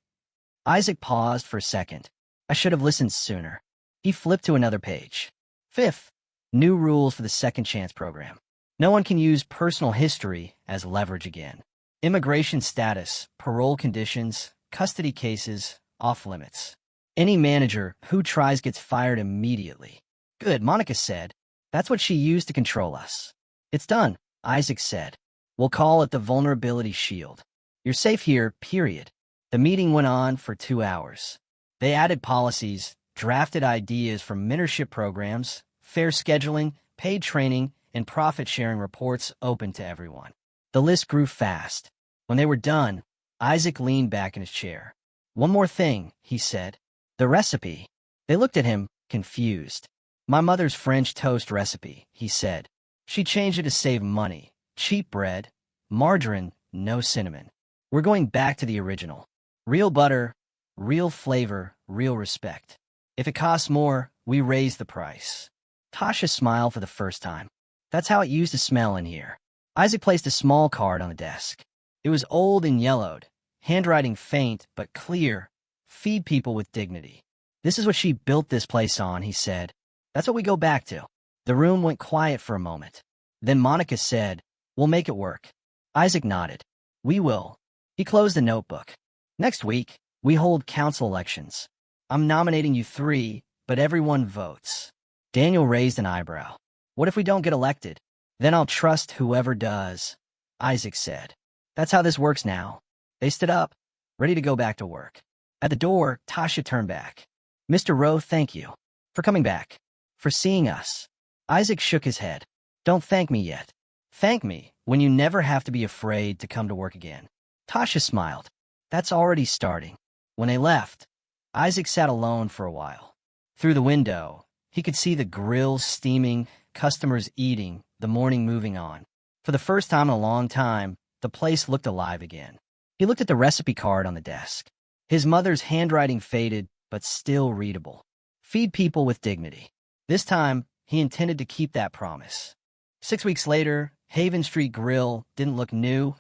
Isaac paused for a second. I should have listened sooner. He flipped to another page. Fifth, new rules for the Second Chance program. No one can use personal history as leverage again. Immigration status, parole conditions, custody cases, off limits. Any manager who tries gets fired immediately. Good, Monica said. That's what she used to control us. It's done, Isaac said. We'll call it the vulnerability shield. You're safe here, period. The meeting went on for 2 hours. They added policies, drafted ideas for mentorship programs, fair scheduling, paid training, and profit-sharing reports open to everyone. The list grew fast. When they were done, Isaac leaned back in his chair. One more thing, he said. The recipe. They looked at him, confused. My mother's French toast recipe, he said. She changed it to save money. Cheap bread, margarine, no cinnamon. We're going back to the original. Real butter, real flavor, real respect. If it costs more, we raise the price. Tasha smiled for the first time. That's how it used to smell in here. Isaac placed a small card on the desk. It was old and yellowed, handwriting faint but clear. Feed people with dignity. This is what she built this place on, he said. That's what we go back to. The room went quiet for a moment. Then Monica said, We'll make it work. Isaac nodded. We will. He closed the notebook. Next week, we hold council elections. I'm nominating you 3, but everyone votes. Daniel raised an eyebrow. What if we don't get elected? Then I'll trust whoever does, Isaac said. That's how this works now. They stood up, ready to go back to work. At the door, Tasha turned back. Mr. Rowe, thank you. For coming back. For seeing us. Isaac shook his head. Don't thank me yet. Thank me when you never have to be afraid to come to work again. Tasha smiled. That's already starting. When they left, Isaac sat alone for a while. Through the window, he could see the grill steaming, customers eating, the morning moving on. For the first time in a long time, the place looked alive again. He looked at the recipe card on the desk. His mother's handwriting faded, but still readable. Feed people with dignity. This time, he intended to keep that promise. 6 weeks later, Haven Street Grill didn't look new,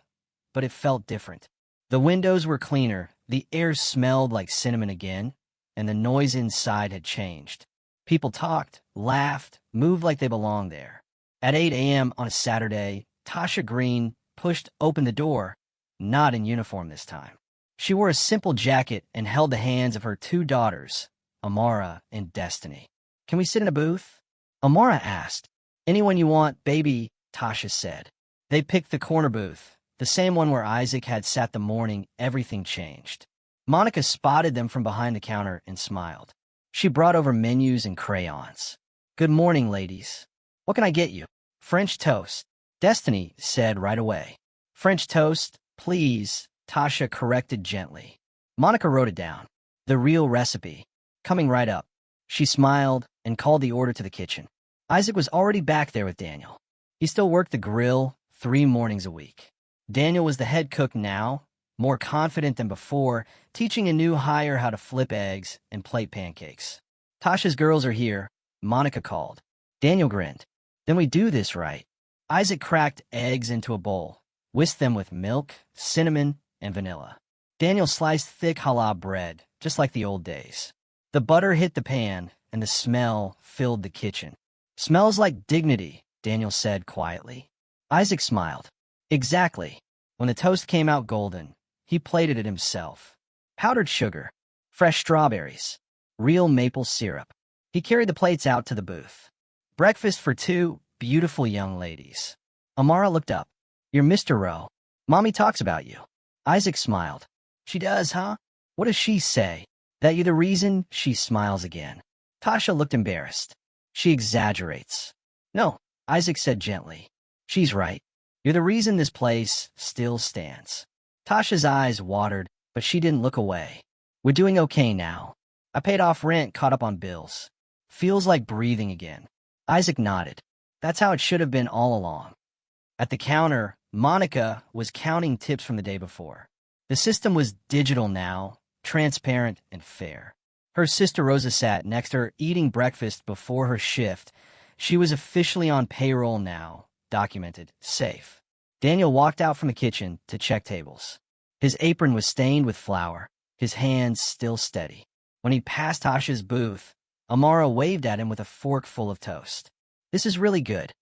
but it felt different. The windows were cleaner, the air smelled like cinnamon again, and the noise inside had changed. People talked, laughed, moved like they belonged there. At 8 a.m. on a Saturday, Tasha Green pushed open the door, not in uniform this time. She wore a simple jacket and held the hands of her two daughters, Amara and Destiny. "Can we sit in a booth?" Amara asked. "Anyone you want, baby," Tasha said. They picked the corner booth, the same one where Isaac had sat the morning everything changed. Monica spotted them from behind the counter and smiled. She brought over menus and crayons. "Good morning, ladies. What can I get you?" "French toast," Destiny said right away. "French toast, please," Tasha corrected gently. Monica wrote it down. The real recipe. Coming right up. She smiled and called the order to the kitchen. Isaac was already back there with Daniel. He still worked the grill 3 mornings a week. Daniel was the head cook now, more confident than before, teaching a new hire how to flip eggs and plate pancakes. "Tasha's girls are here," Monica called. Daniel grinned. "Then we do this right." Isaac cracked eggs into a bowl, whisked them with milk, cinnamon, and vanilla. Daniel sliced thick challah bread, just like the old days. The butter hit the pan, and the smell filled the kitchen. "Smells like dignity," Daniel said quietly. Isaac smiled. "Exactly." When the toast came out golden, he plated it himself. Powdered sugar, fresh strawberries, real maple syrup. He carried the plates out to the booth. "Breakfast for 2 beautiful young ladies." Amara looked up. "You're Mr. Rowe. Mommy talks about you." Isaac smiled. "She does, huh? What does she say? That you the reason?" She smiles again. Tasha looked embarrassed. "She exaggerates." "No," Isaac said gently. "She's right. You're the reason this place still stands." Tasha's eyes watered, but she didn't look away. "We're doing okay now. I paid off rent, caught up on bills. Feels like breathing again." Isaac nodded. "That's how it should have been all along." At the counter, Monica was counting tips from the day before. The system was digital now, transparent and fair. Her sister Rosa sat next to her eating breakfast before her shift. She was officially on payroll now, documented, safe. Daniel walked out from the kitchen to check tables. His apron was stained with flour, his hands still steady. When he passed Tasha's booth, Amara waved at him with a fork full of toast. "This is really good."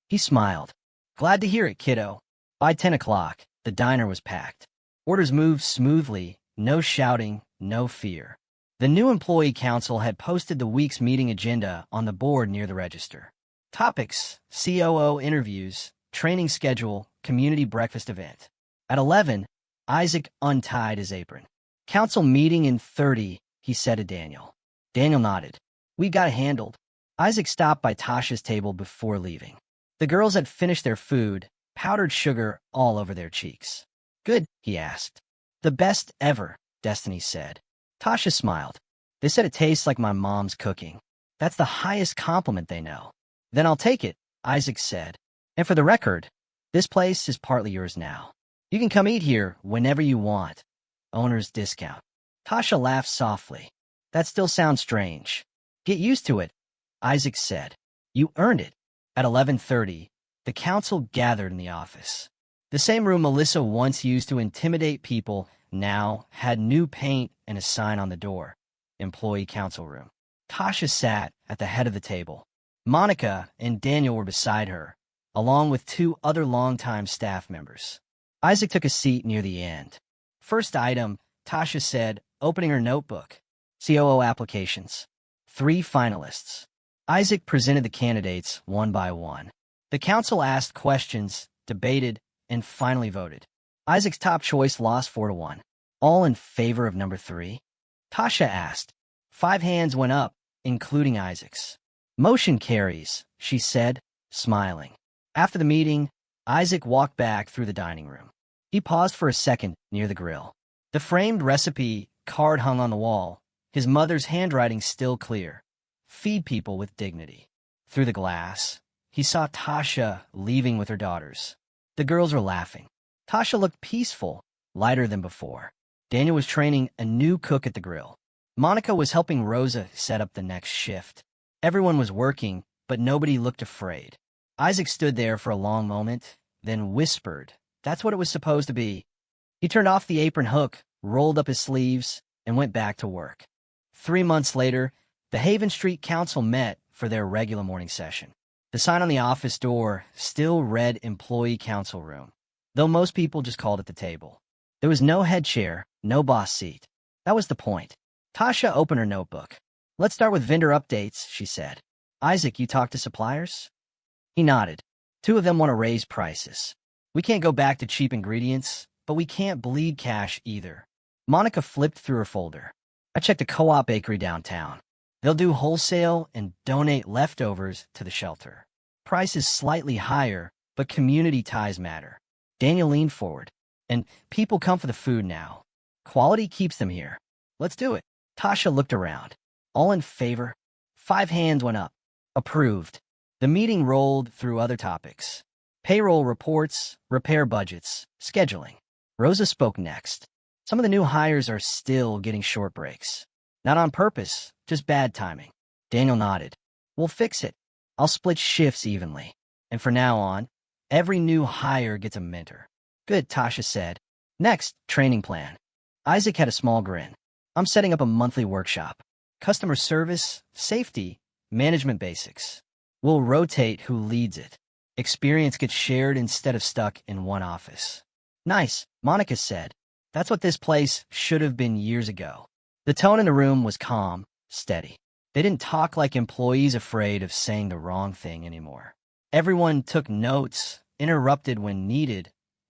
He smiled. "Glad to hear it, kiddo." By 10 o'clock, the diner was packed. Orders moved smoothly, no shouting, no fear. The new employee council had posted the week's meeting agenda on the board near the register. Topics: COO interviews, training schedule, community breakfast event. At 11, Isaac untied his apron. "Council meeting in 30, he said to Daniel. Daniel nodded. "We got it handled." Isaac stopped by Tasha's table before leaving. The girls had finished their food, powdered sugar all over their cheeks. "Good?" he asked. "The best ever," Destiny said. Tasha smiled. "They said it tastes like my mom's cooking. That's the highest compliment they know." "Then I'll take it," Isaac said. "And for the record, this place is partly yours now. You can come eat here whenever you want. Owner's discount." Tasha laughed softly. "That still sounds strange." "Get used to it," Isaac said. "You earned it." At 11:30, the council gathered in the office. The same room Melissa once used to intimidate people now had new paint and a sign on the door. Employee council room. Tasha sat at the head of the table. Monica and Daniel were beside her, along with 2 other longtime staff members. Isaac took a seat near the end. "First item," Tasha said, opening her notebook. "COO applications. 3 finalists." Isaac presented the candidates one by one. The council asked questions, debated, and finally voted. Isaac's top choice lost 4-1. "All in favor of number 3? Tasha asked. 5 hands went up, including Isaac's. "Motion carries," she said, smiling. After the meeting, Isaac walked back through the dining room. He paused for a second near the grill. The framed recipe card hung on the wall, his mother's handwriting still clear. "Feed people with dignity." Through the glass, he saw Tasha leaving with her daughters. The girls were laughing. Tasha looked peaceful, lighter than before. Daniel was training a new cook at the grill. Monica was helping Rosa set up the next shift. Everyone was working, but nobody looked afraid. Isaac stood there for a long moment, then whispered, "That's what it was supposed to be." He turned off the apron hook, rolled up his sleeves, and went back to work. 3 months later, the Haven Street Council met for their regular morning session. The sign on the office door still read Employee Council Room, though most people just called it the table. There was no head chair, No boss seat. That was the point. Tasha opened her notebook. Let's start with vendor updates, she said. Isaac, you talked to suppliers? He nodded. Two of them want to raise prices. We can't go back to cheap ingredients, but we can't bleed cash either. Monica flipped through her folder. I checked a co-op bakery downtown. They'll do wholesale and donate leftovers to the shelter. Price is slightly higher, but community ties matter. Daniel leaned forward. And people come for the food now. Quality keeps them here. Let's do it. Tasha looked around. All in favor? 5 hands went up. Approved. The meeting rolled through other topics. Payroll reports, repair budgets, scheduling. Rosa spoke next. Some of the new hires are still getting short breaks. Not on purpose, just bad timing. Daniel nodded. We'll fix it. I'll split shifts evenly. And from now on, every new hire gets a mentor. Good, Tasha said. Next, training plan. Isaac had a small grin. I'm setting up a monthly workshop. Customer service, safety, management basics. We'll rotate who leads it. Experience gets shared instead of stuck in one office. Nice, Monica said. That's what this place should have been years ago. The tone in the room was calm, steady. They didn't talk like employees afraid of saying the wrong thing anymore. Everyone took notes, interrupted when needed,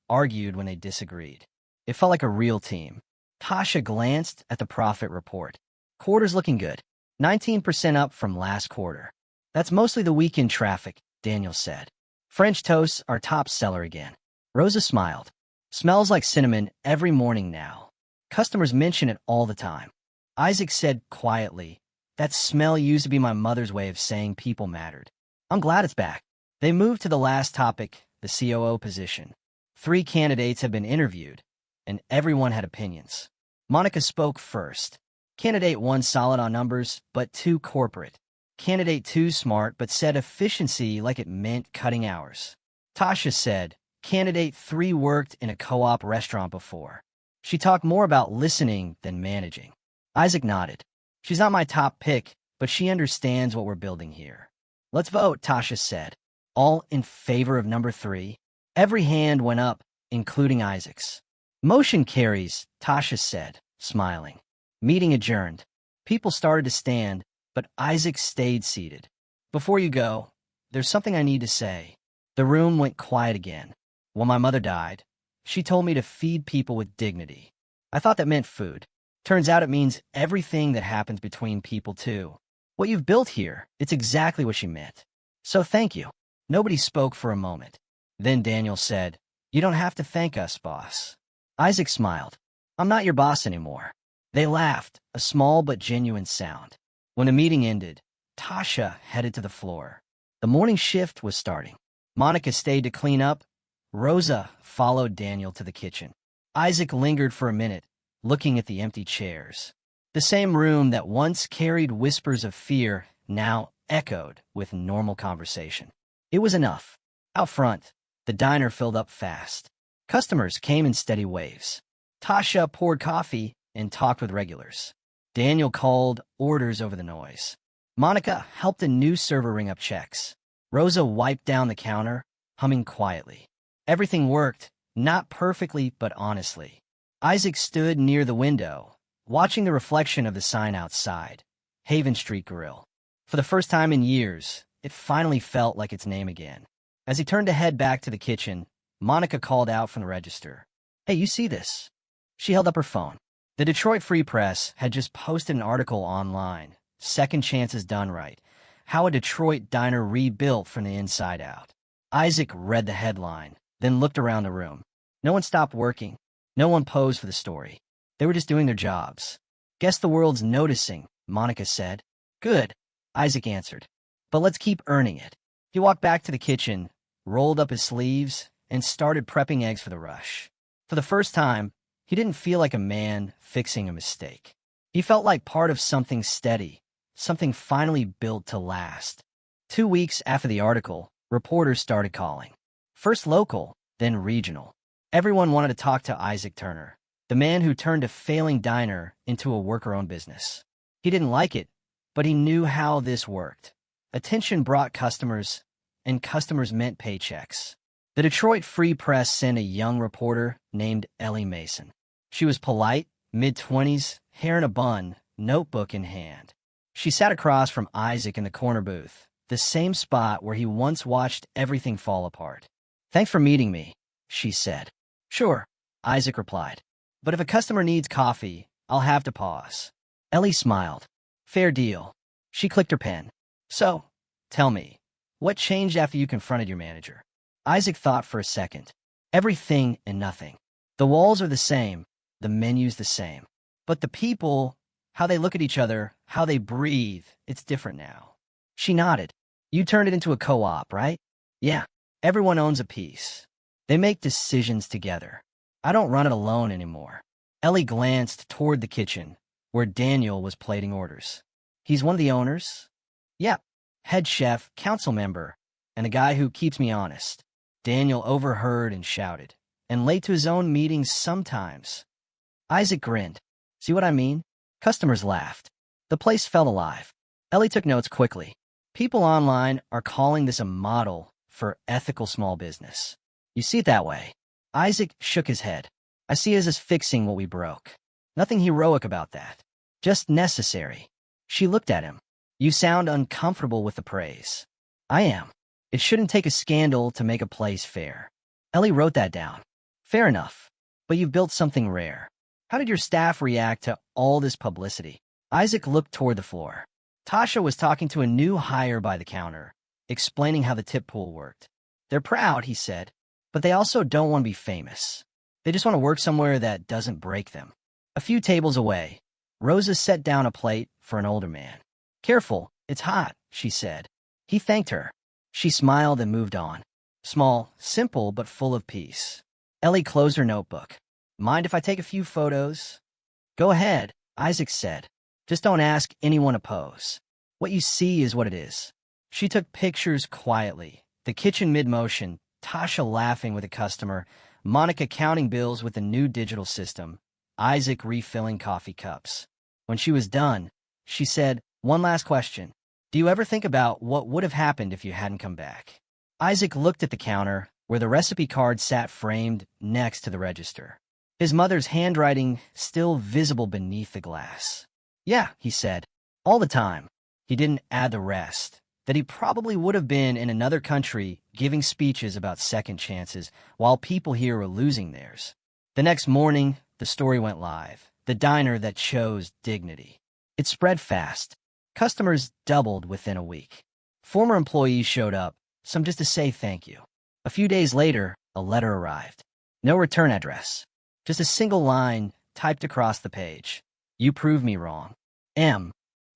argued when they disagreed. It felt like a real team. Tasha glanced at the profit report. Quarter's looking good. 19% up from last quarter. That's mostly the weekend traffic, Daniel said. French toasts are top seller again. Rosa smiled. Smells like cinnamon every morning now. Customers mention it all the time. Isaac said quietly, that smell used to be my mother's way of saying people mattered. I'm glad it's back. They moved to the last topic, the COO position. 3 candidates have been interviewed, and everyone had opinions. Monica spoke first. Candidate 1 solid on numbers, but too corporate. Candidate 2 smart, but said efficiency like it meant cutting hours. Tasha said, Candidate 3 worked in a co-op restaurant before. She talked more about listening than managing. Isaac nodded. She's not my top pick, but she understands what we're building here. Let's vote, Tasha said. All in favor of number 3? Every hand went up, including Isaac's. Motion carries, Tasha said, smiling. Meeting adjourned. People started to stand, but Isaac stayed seated. Before you go, there's something I need to say. The room went quiet again. When my mother died, she told me to feed people with dignity. I thought that meant food. Turns out it means everything that happens between people, too. What you've built here, it's exactly what she meant. So thank you. Nobody spoke for a moment. Then Daniel said, You don't have to thank us, boss. Isaac smiled. I'm not your boss anymore. They laughed, a small but genuine sound. When the meeting ended, Tasha headed to the floor. The morning shift was starting. Monica stayed to clean up. Rosa followed Daniel to the kitchen. Isaac lingered for a minute, looking at the empty chairs. The same room that once carried whispers of fear now echoed with normal conversation. It was enough. Out front, the diner filled up fast. Customers came in steady waves. Tasha poured coffee and talked with regulars. Daniel called orders over the noise. Monica helped a new server ring up checks. Rosa wiped down the counter, humming quietly. Everything worked, not perfectly but honestly. Isaac stood near the window, watching the reflection of the sign outside, Haven Street Grill. For the first time in years, it finally felt like its name again. As he turned to head back to the kitchen, Monica called out from the register. Hey, you see this? She held up her phone. The Detroit Free Press had just posted an article online, Second Chances Done Right, how a Detroit diner rebuilt from the inside out. Isaac read the headline, then looked around the room. No one stopped working. No one posed for the story. They were just doing their jobs. Guess the world's noticing, Monica said. Good, Isaac answered. But let's keep earning it. He walked back to the kitchen, rolled up his sleeves, and started prepping eggs for the rush. For the first time, he didn't feel like a man fixing a mistake. He felt like part of something steady, something finally built to last. 2 weeks after the article, reporters started calling. First local, then regional. Everyone wanted to talk to Isaac Turner, the man who turned a failing diner into a worker-owned business. He didn't like it, but he knew how this worked. Attention brought customers, and customers meant paychecks. The Detroit Free Press sent a young reporter named Ellie Mason. She was polite, mid-20s, hair in a bun, notebook in hand. She sat across from Isaac in the corner booth, the same spot where he once watched everything fall apart. "Thanks for meeting me," she said. "Sure," Isaac replied. "But if a customer needs coffee, I'll have to pause." Ellie smiled. "Fair deal." She clicked her pen. "So, tell me, what changed after you confronted your manager?" Isaac thought for a second. "Everything and nothing. The walls are the same, the menu's the same. But the people, how they look at each other, how they breathe, it's different now." She nodded. "You turned it into a co-op, right?" "Yeah. Everyone owns a piece. They make decisions together. I don't run it alone anymore." Ellie glanced toward the kitchen, where Daniel was plating orders. "He's one of the owners?" "Yeah. Head chef, council member, and a guy who keeps me honest." Daniel overheard and shouted. "And late to his own meetings sometimes." Isaac grinned. "See what I mean?" Customers laughed. The place felt alive. Ellie took notes quickly. "People online are calling this a model for ethical small business." "You see it that way?" Isaac shook his head. "I see it as fixing what we broke. Nothing heroic about that. Just necessary." She looked at him. "You sound uncomfortable with the praise." "I am. It shouldn't take a scandal to make a place fair." Ellie wrote that down. "Fair enough. But you've built something rare. How did your staff react to all this publicity?" Isaac looked toward the floor. Tasha was talking to a new hire by the counter, explaining how the tip pool worked. "They're proud," he said, "but they also don't want to be famous. They just want to work somewhere that doesn't break them." A few tables away, Rosa set down a plate for an older man. "Careful, it's hot," she said. He thanked her. She smiled and moved on. Small, simple, but full of peace. Ellie closed her notebook. "Mind if I take a few photos?" "Go ahead," Isaac said. "Just don't ask anyone to pose. What you see is what it is." She took pictures quietly, the kitchen mid-motion, Tasha laughing with a customer, Monica counting bills with the new digital system, Isaac refilling coffee cups. When she was done, she said, "One last question. Do you ever think about what would have happened if you hadn't come back?" Isaac looked at the counter, where the recipe card sat framed next to the register. His mother's handwriting still visible beneath the glass. "Yeah," he said. "All the time." He didn't add the rest, that he probably would have been in another country giving speeches about second chances while people here were losing theirs. The next morning, the story went live. The diner that chose dignity. It spread fast. Customers doubled within a week. Former employees showed up, some just to say thank you. A few days later, a letter arrived. No return address. Just a single line typed across the page. "You proved me wrong. M."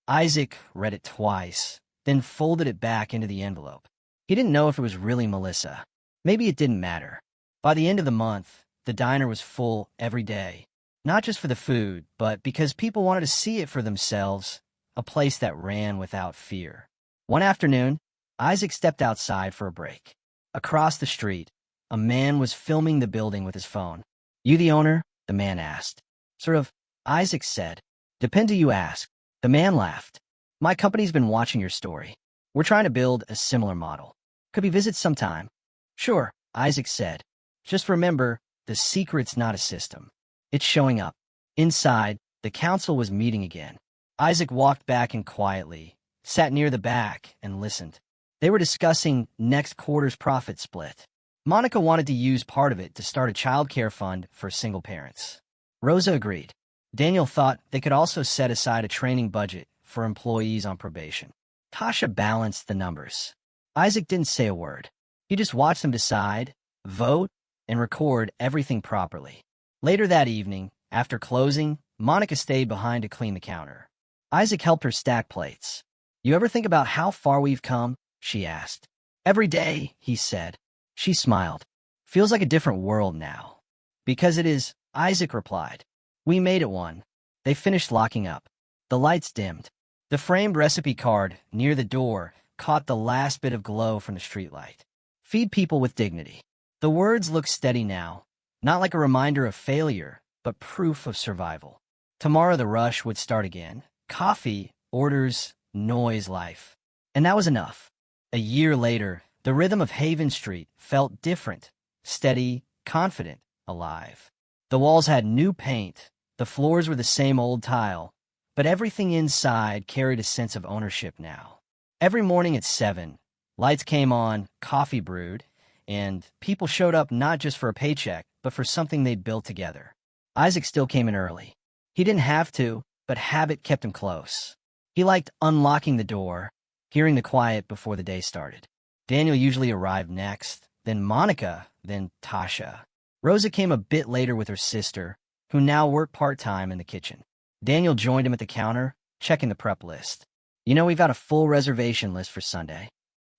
Isaac read it twice, then folded it back into the envelope. He didn't know if it was really Melissa. Maybe it didn't matter. By the end of the month, the diner was full every day. Not just for the food, but because people wanted to see it for themselves, a place that ran without fear. One afternoon, Isaac stepped outside for a break. Across the street, a man was filming the building with his phone. "You the owner?" the man asked. "Sort of," Isaac said. "Depend who you ask." The man laughed. "My company's been watching your story. We're trying to build a similar model. Could we visit sometime?" "Sure," Isaac said. "Just remember, the secret's not a system. It's showing up." Inside, the council was meeting again. Isaac walked back in quietly, sat near the back, and listened. They were discussing next quarter's profit split. Monica wanted to use part of it to start a child care fund for single parents. Rosa agreed. Daniel thought they could also set aside a training budget for employees on probation. Tasha balanced the numbers. Isaac didn't say a word. He just watched them decide, vote, and record everything properly. Later that evening, after closing, Monica stayed behind to clean the counter. Isaac helped her stack plates. "You ever think about how far we've come?" she asked. "Every day," he said. She smiled. "Feels like a different world now." "Because it is," Isaac replied. "We made it one." They finished locking up. The lights dimmed. The framed recipe card near the door caught the last bit of glow from the streetlight. "Feed people with dignity." The words looked steady now, not like a reminder of failure, but proof of survival. Tomorrow the rush would start again. Coffee, orders, noise, life. And that was enough. A year later, the rhythm of Haven Street felt different, steady, confident, alive. The walls had new paint, The floors were the same old tile, but everything inside carried a sense of ownership now. Every morning at 7, lights came on, coffee brewed, and people showed up not just for a paycheck, but for something they'd built together. Isaac still came in early. He didn't have to, but habit kept him close. He liked unlocking the door, hearing the quiet before the day started. Daniel usually arrived next, then Monica, then Tasha. Rosa came a bit later with her sister, who now worked part-time in the kitchen. Daniel joined him at the counter, checking the prep list. You know, we've got a full reservation list for Sunday.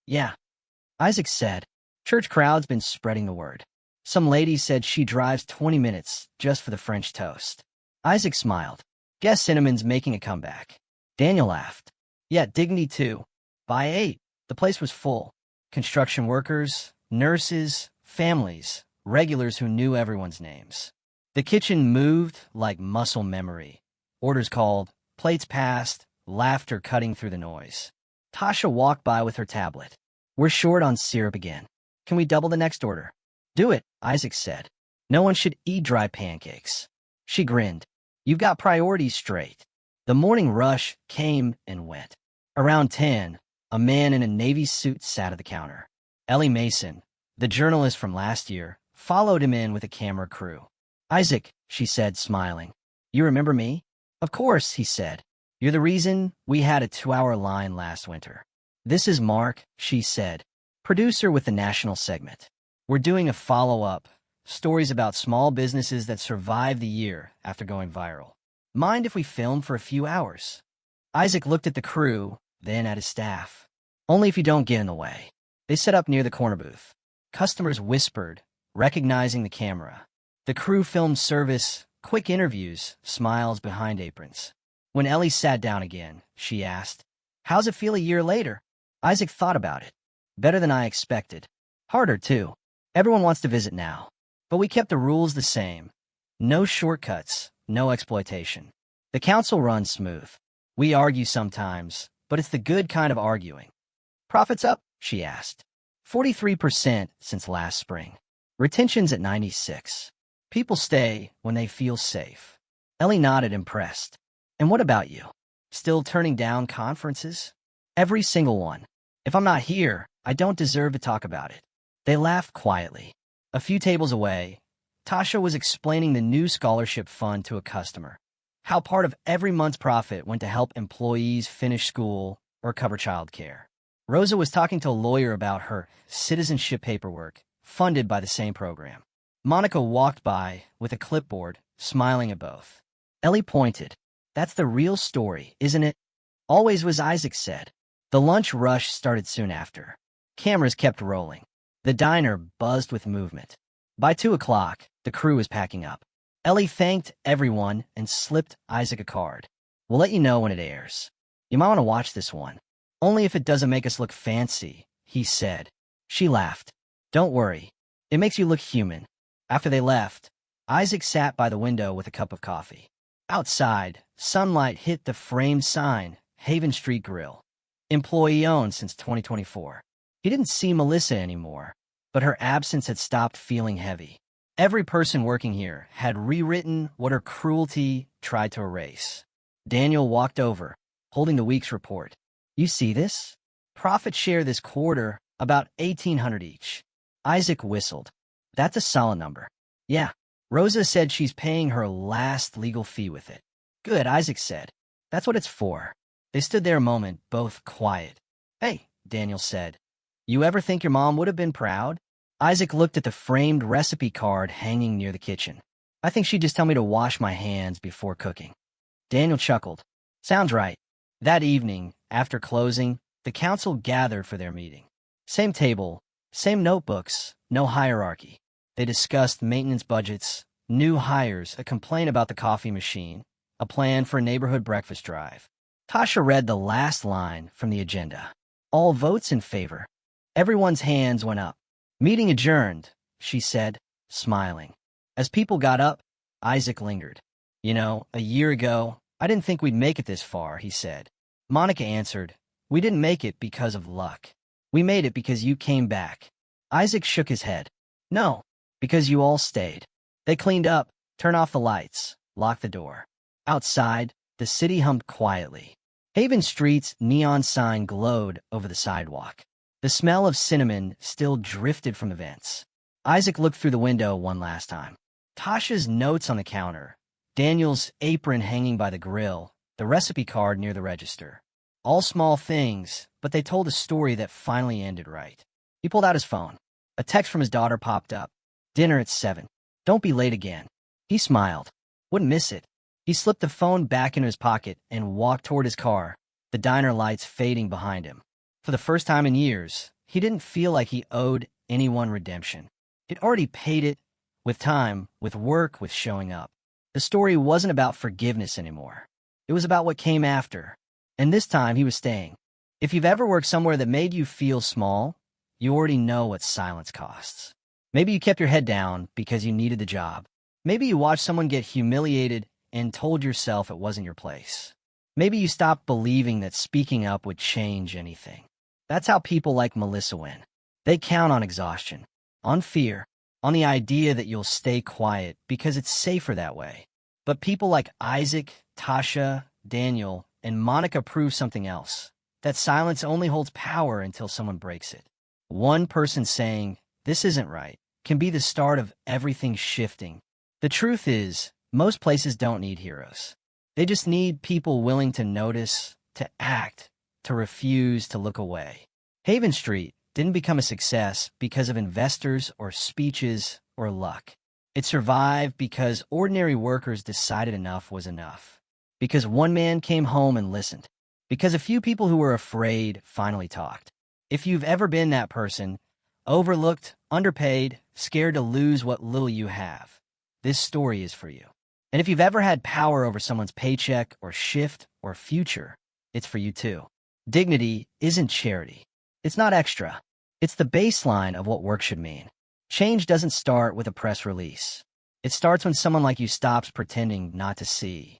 Yeah, Isaac said. Church crowd's been spreading the word. Some lady said she drives 20 minutes just for the French toast. Isaac smiled. Guess Cinnamon's making a comeback. Daniel laughed. Yeah, Dignity too. By 8, the place was full. Construction workers, nurses, families, regulars who knew everyone's names. The kitchen moved like muscle memory. Orders called, plates passed, laughter cutting through the noise. Tasha walked by with her tablet. We're short on syrup again. Can we double the next order? Do it, Isaac said. No one should eat dry pancakes. She grinned. You've got priorities straight. The morning rush came and went. Around 10, a man in a Navy suit sat at the counter. Ellie Mason, the journalist from last year, followed him in with a camera crew. Isaac, she said, smiling. You remember me? Of course, he said. You're the reason we had a 2-hour line last winter. This is Mark, she said, producer with the national segment. We're doing a follow-up, stories about small businesses that survived the year after going viral. Mind if we film for a few hours? Isaac looked at the crew, then at his staff. Only if you don't get in the way. They set up near the corner booth. Customers whispered, recognizing the camera. The crew filmed service, quick interviews, smiles behind aprons. When Ellie sat down again, she asked, How's it feel a year later? Isaac thought about it. Better than I expected. Harder, too. Everyone wants to visit now. But we kept the rules the same. No shortcuts, no exploitation. The council runs smooth. We argue sometimes, but it's the good kind of arguing. Profits up? She asked. 43% since last spring. Retention's at 96. People stay when they feel safe. Ellie nodded, impressed. And what about you? Still turning down conferences? Every single one. If I'm not here, I don't deserve to talk about it. They laughed quietly. A few tables away, Tasha was explaining the new scholarship fund to a customer. How part of every month's profit went to help employees finish school or cover childcare. Rosa was talking to a lawyer about her citizenship paperwork, funded by the same program. Monica walked by with a clipboard, smiling at both. Ellie pointed. That's the real story, isn't it? Always was, Isaac said. The lunch rush started soon after. Cameras kept rolling. The diner buzzed with movement. By 2 o'clock, the crew was packing up. Ellie thanked everyone and slipped Isaac a card. We'll let you know when it airs. You might want to watch this one. Only if it doesn't make us look fancy, he said. She laughed. Don't worry. It makes you look human. After they left, Isaac sat by the window with a cup of coffee. Outside, sunlight hit the framed sign, Haven Street Grill. Employee owned since 2024. He didn't see Melissa anymore, but her absence had stopped feeling heavy. Every person working here had rewritten what her cruelty tried to erase. Daniel walked over, holding the week's report. You see this? Profit share this quarter, about $1,800 each. Isaac whistled. That's a solid number. Yeah. Rosa said she's paying her last legal fee with it. Good, Isaac said. That's what it's for. They stood there a moment, both quiet. Hey, Daniel said. You ever think your mom would have been proud? Isaac looked at the framed recipe card hanging near the kitchen. I think she'd just tell me to wash my hands before cooking. Daniel chuckled. Sounds right. That evening, after closing, the council gathered for their meeting. Same table, same notebooks, no hierarchy. They discussed maintenance budgets, new hires, a complaint about the coffee machine, a plan for a neighborhood breakfast drive. Tasha read the last line from the agenda. All votes in favor. Everyone's hands went up. Meeting adjourned, she said, smiling. As people got up, Isaac lingered. You know, a year ago, I didn't think we'd make it this far, he said. Monica answered, We didn't make it because of luck. We made it because you came back. Isaac shook his head. No, because you all stayed. They cleaned up, turned off the lights, locked the door. Outside, the city hummed quietly. Haven Street's neon sign glowed over the sidewalk. The smell of cinnamon still drifted from the vents. Isaac looked through the window one last time. Tasha's notes on the counter, Daniel's apron hanging by the grill, the recipe card near the register. All small things, but they told a story that finally ended right. He pulled out his phone. A text from his daughter popped up. Dinner at 7. Don't be late again. He smiled. Wouldn't miss it. He slipped the phone back into his pocket and walked toward his car, the diner lights fading behind him. For the first time in years, he didn't feel like he owed anyone redemption. He'd already paid it, with time, with work, with showing up. The story wasn't about forgiveness anymore. It was about what came after. And this time he was staying. If you've ever worked somewhere that made you feel small, you already know what silence costs. Maybe you kept your head down because you needed the job. Maybe you watched someone get humiliated and told yourself it wasn't your place. Maybe you stopped believing that speaking up would change anything. That's how people like Melissa win. They count on exhaustion, on fear, on the idea that you'll stay quiet because it's safer that way. But people like Isaac, Tasha, Daniel, and Monica prove something else, that silence only holds power until someone breaks it. One person saying, "This isn't right," can be the start of everything shifting. The truth is, most places don't need heroes. They just need people willing to notice, to act, to refuse to look away. Haven Street didn't become a success because of investors or speeches or luck. It survived because ordinary workers decided enough was enough. Because one man came home and listened. Because a few people who were afraid finally talked. If you've ever been that person, overlooked, underpaid, scared to lose what little you have, this story is for you. And if you've ever had power over someone's paycheck or shift or future, it's for you too. Dignity isn't charity. It's not extra. It's the baseline of what work should mean. Change doesn't start with a press release. It starts when someone like you stops pretending not to see.